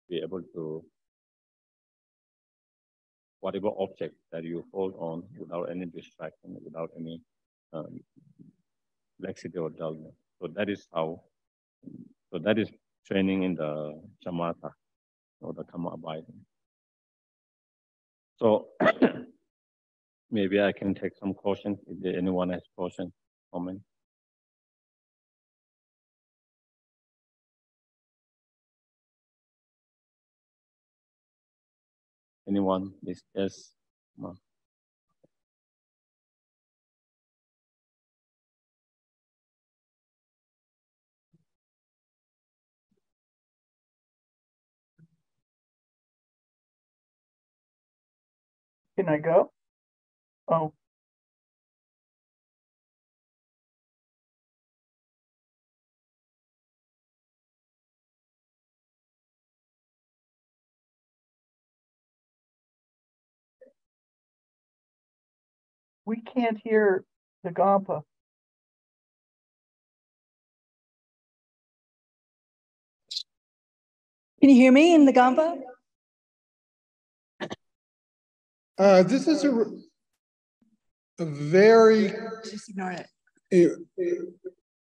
be able to, whatever object that you hold on without any distraction, without any laxity or dullness. So that is how, so that is training in the shamatha or the karma abiding. So maybe I can take some questions if anyone has questions, comment. Anyone? Yes. Can I go? Oh. We can't hear the Gampa. Can you hear me in the Gampa? This is a very Just ignore it.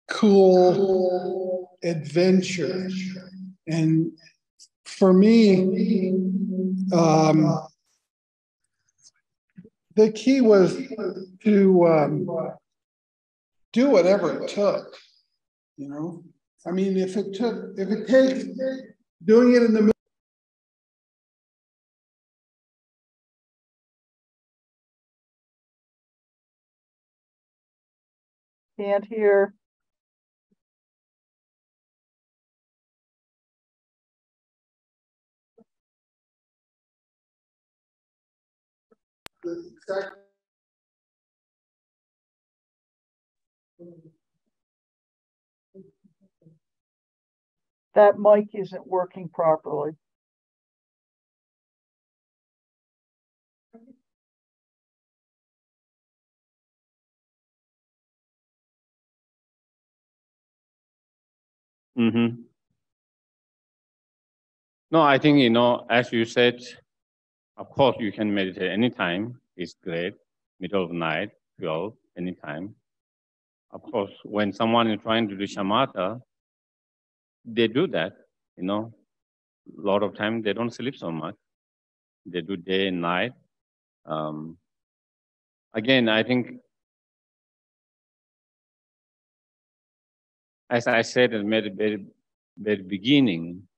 cool adventure. And for me, the key was to do whatever it took, you know. I mean, if it takes doing it in the middle. Can't hear. That mic isn't working properly. Mm-hmm. No, I think, as you said, of course you can meditate anytime. It's great. Middle of the night, 12, anytime. Of course, when someone is trying to do shamatha, they do that, A lot of time they don't sleep so much. They do day and night. Again, I think, as I said in the very beginning,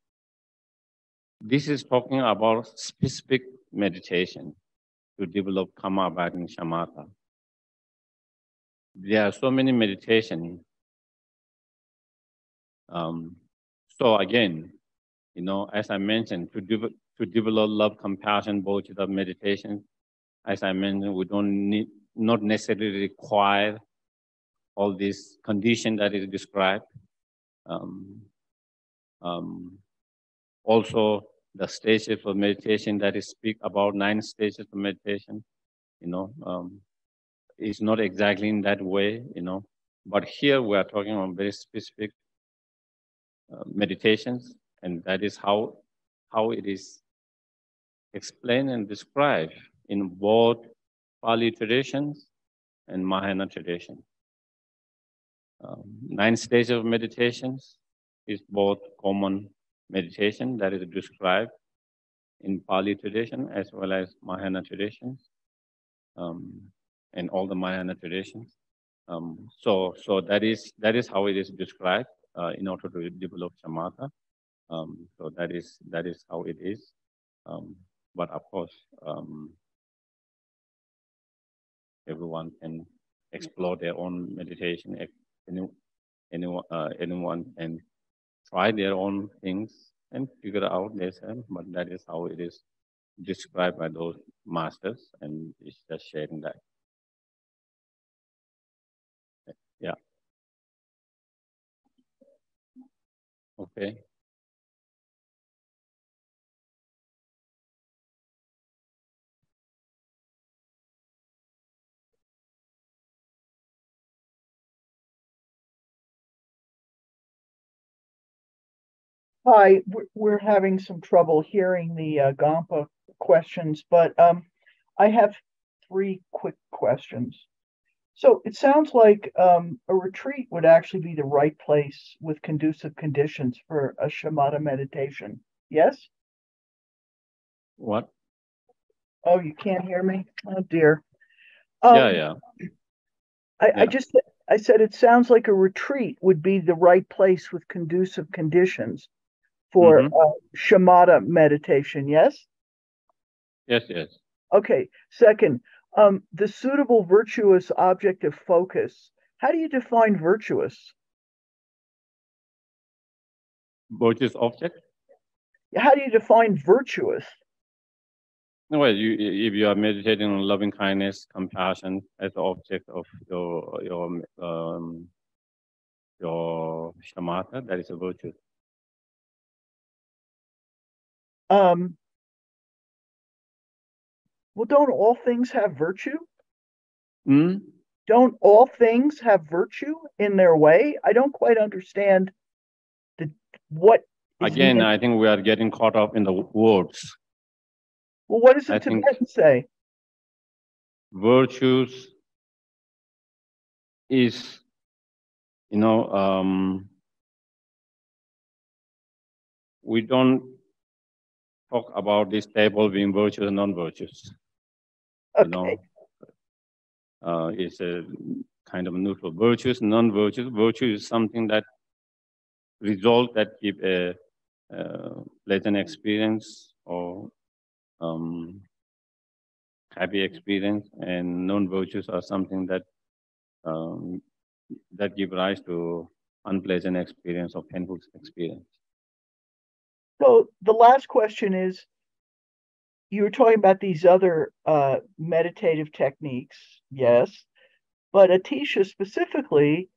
this is talking about specific meditation to develop karma abiding shamatha. There are so many meditations. So again, as I mentioned, to develop love, compassion, bodhicitta meditation, as I mentioned, we don't not necessarily require all these conditions that is described. Also, the stages of meditation that is speak about 9 stages of meditation, it's not exactly in that way, But here we are talking about very specific meditations, and that is how it is explained and described in both Pali traditions and Mahayana tradition. 9 stages of meditations is both common meditation that is described in Pali tradition as well as Mahayana traditions, and all the Mahayana traditions. So that is how it is described in order to develop shamatha. So that is how it is. But of course, everyone can explore their own meditation. Anyone can try their own things and figure out themselves. But that is how it is described by those masters, and it's just sharing that. Yeah. Okay. Hi, we're having some trouble hearing the Gampa questions, but I have 3 quick questions. So it sounds like a retreat would actually be the right place with conducive conditions for a shamatha meditation. Yes? What? Oh, you can't hear me? Oh dear. Yeah. I said it sounds like a retreat would be the right place with conducive conditions for shamatha meditation. Yes? Yes. Okay. Second, the suitable virtuous object of focus. How do you define virtuous? Virtuous object? How do you define virtuous? No, well, if you are meditating on loving kindness, compassion as the object of your shamatha, that is a virtue. Well, don't all things have virtue? Hmm? Don't all things have virtue in their way? I don't quite understand what is Again, meant. I think we are getting caught up in the words. Well, what does the I think Tibetan say? virtues is, we don't talk about this table being virtuous and non-virtuous. Okay. It's a kind of neutral. Virtuous, non-virtuous. Virtue is something that result that give a pleasant experience or happy experience, and non-virtues are something that that give rise to unpleasant experience or painful experience. So the last question is, you were talking about these other meditative techniques, yes, but Atisha specifically,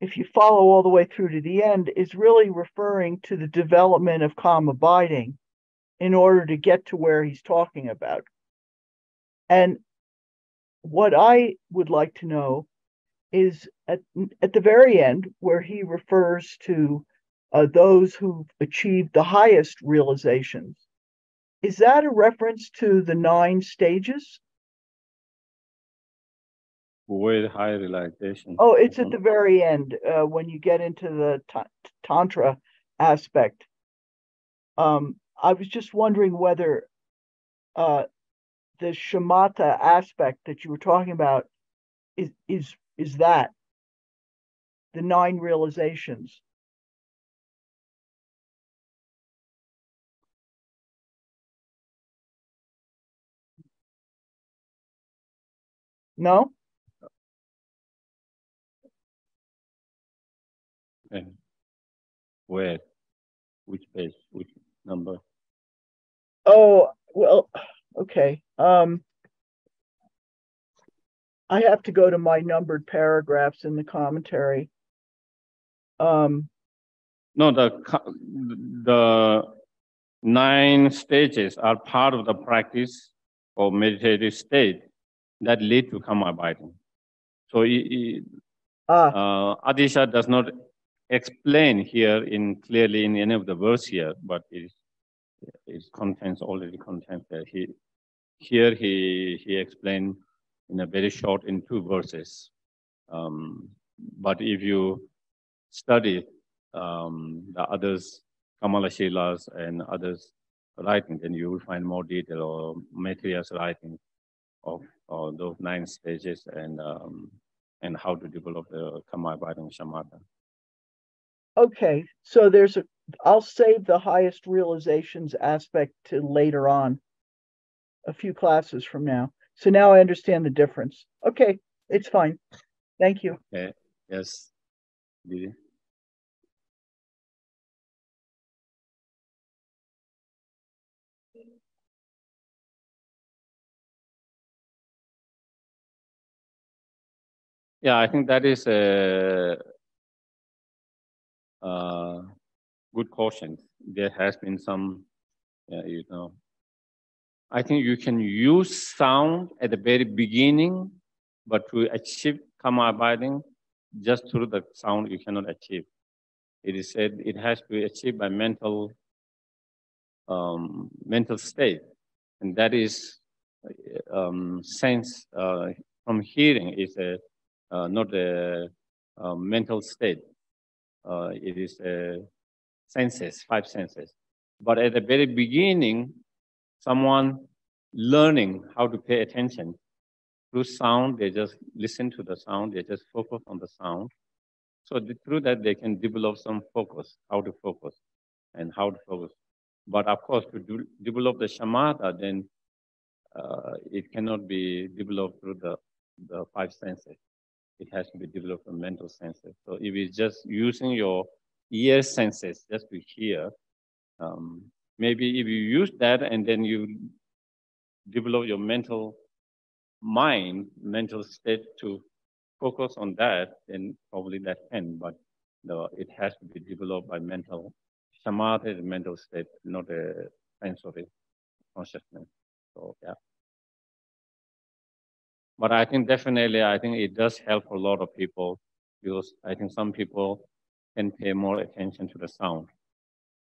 if you follow all the way through to the end, is really referring to the development of calm abiding in order to get to where he's talking about. And what I would like to know is at the very end, where he refers to those who've achieved the highest realizations. Is that a reference to the 9 stages? With high realization. Oh, it's at the very end when you get into the Tantra aspect. I was just wondering whether the shamatha aspect that you were talking about is that the 9 realizations. No? Okay. Where? Which page? Which number? Oh, well, okay. I have to go to my numbered paragraphs in the commentary. No, the 9 stages are part of the practice or meditative state that lead to calm abiding. So Atisha does not explain here clearly in any of the verse here, but it already contains that. He explained in a very short in 2 verses. But if you study the others, Kamala Shila's and others writing, then you will find more detail or materials writing of those 9 stages and how to develop the Kama Abiding Shamatha. Okay, so I'll save the highest realizations aspect to later on, a few classes from now. So now I understand the difference. Okay, it's fine. Thank you. Okay. Yes, Didi. Yeah, I think that is a good caution. There has been some, I think you can use sound at the very beginning, but to achieve Kama abiding, just through the sound you cannot achieve. it is said it has to be achieved by mental state, and that is sense from hearing is not a mental state. It is senses, five senses. But at the very beginning, someone learning how to pay attention through sound, they just listen to the sound, they just focus on the sound. So through that, they can develop some focus, how to focus and how to focus. But of course, to develop the shamatha, then it cannot be developed through the five senses. It has to be developed from mental senses. So if it's just using your ear senses just to hear, maybe if you use that and then you develop your mental state to focus on that, then probably that can, but it has to be developed by mental. Samadhi is a mental state, not a sensory consciousness. So, yeah. But I think definitely, it does help a lot of people because I think some people can pay more attention to the sound,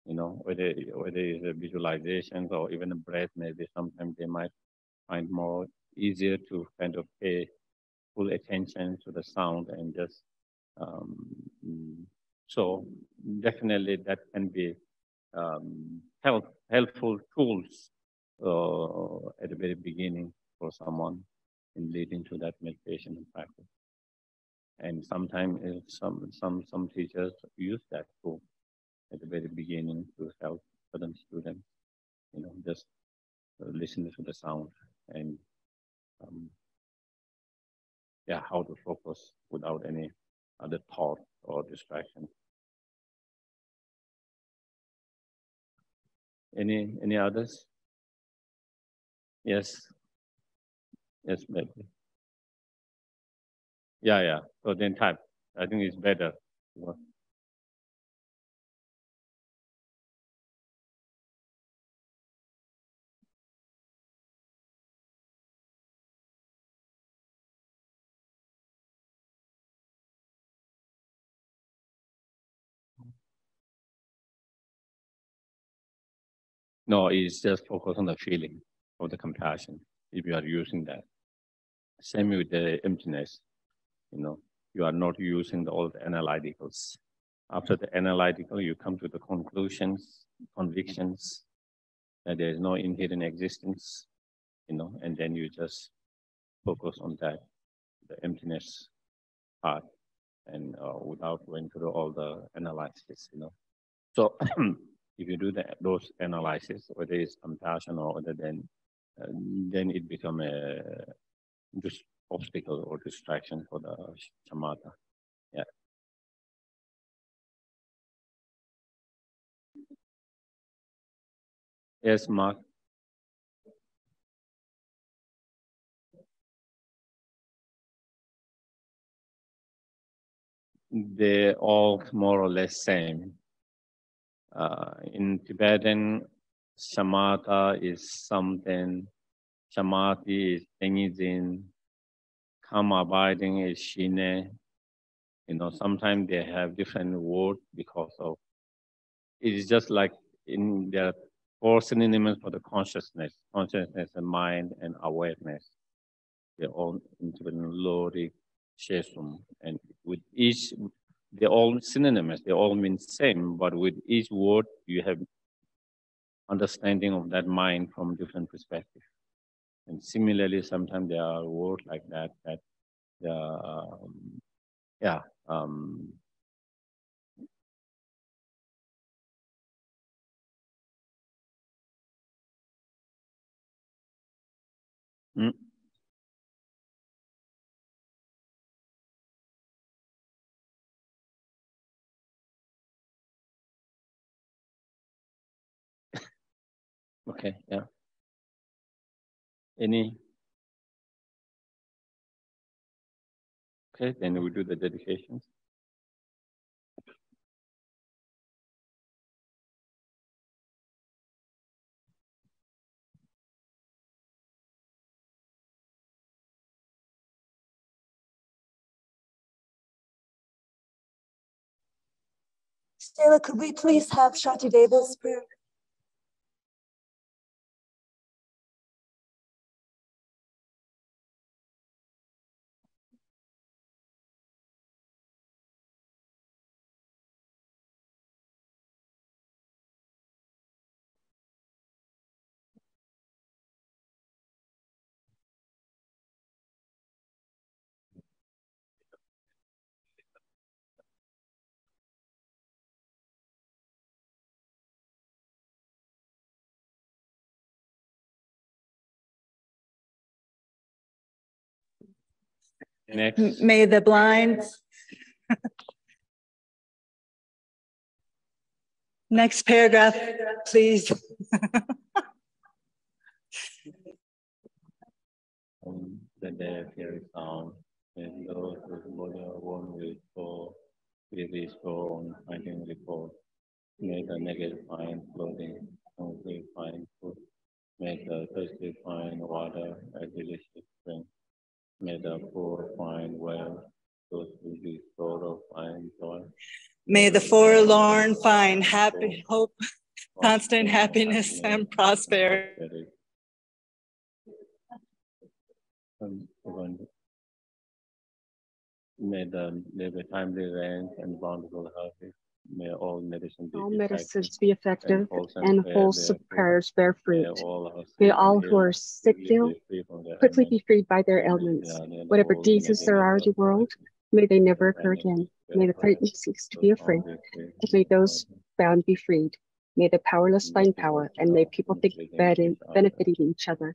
whether it's a visualization or even a breath, maybe sometimes they might find more easier to kind of pay full attention to the sound and just, so definitely that can be helpful tools at the very beginning for someone in leading to that meditation and practice. And sometimes some teachers use that tool at the very beginning to help certain students, just listen to the sound and how to focus without any other thought or distraction. Any others? Yes. Yes, maybe. Yeah. So then type. I think it's better. No, it's just focus on the feeling of the compassion if you are using that. Same with the emptiness, you are not using all the analyticals. After the analytical, you come to the conclusions, convictions that there is no inherent existence, and then you just focus on that, the emptiness part, and without going through all the analysis, So if you do those analysis, whether it's compassion or other, then it becomes a just obstacle or distraction for the shamatha. Yeah. Yes, Mark. They're all more or less same. In Tibetan, shamatha is something. Samadhi is Tengizin. Calm abiding is Shine. Sometimes they have different words because of. It is just like there are four synonyms for the consciousness and mind and awareness. They're all in Tibetan Lori, Shesum, and with each, they're all synonymous. They all mean same, but with each word you have understanding of that mind from different perspectives. And similarly, sometimes there are words like that yeah. Okay, yeah. Any? Okay, then we do the dedications. Stella, could we please have Shati Deva's prayer? Next. May the blind. Next paragraph, please. On the day of hearing sound, and those whose body are worn with soul, be restored on finding repose. May the naked find clothing, hungry find food. May the thirsty find water, a delicious drink. May the poor find wealth, those who be sorrow find joy. May the forlorn find happy hope, constant happiness, and prosperity. May the timely rains and bountiful harvest. May all medicine be all medicines be effective and wholesome prayers bear fruit. May all who are sick heal, quickly be freed by their ailments. Whatever diseases there are in the world, may they never occur again. May the frightened cease to be afraid, and may those bound be freed. May the powerless find power, and may people think benefiting each other.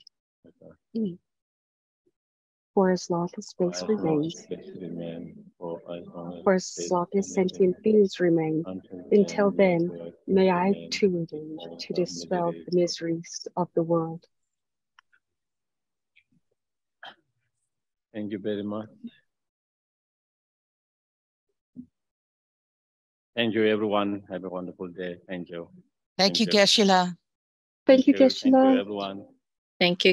For as long as space remains, for as long as sentient beings remain, until then, may I too arrange to dispel the miseries of the world. Thank you very much. Thank you, everyone. Have a wonderful day. Thank you. Thank you, Geshe. Thank you, Geshe. Thank you, everyone. Thank you.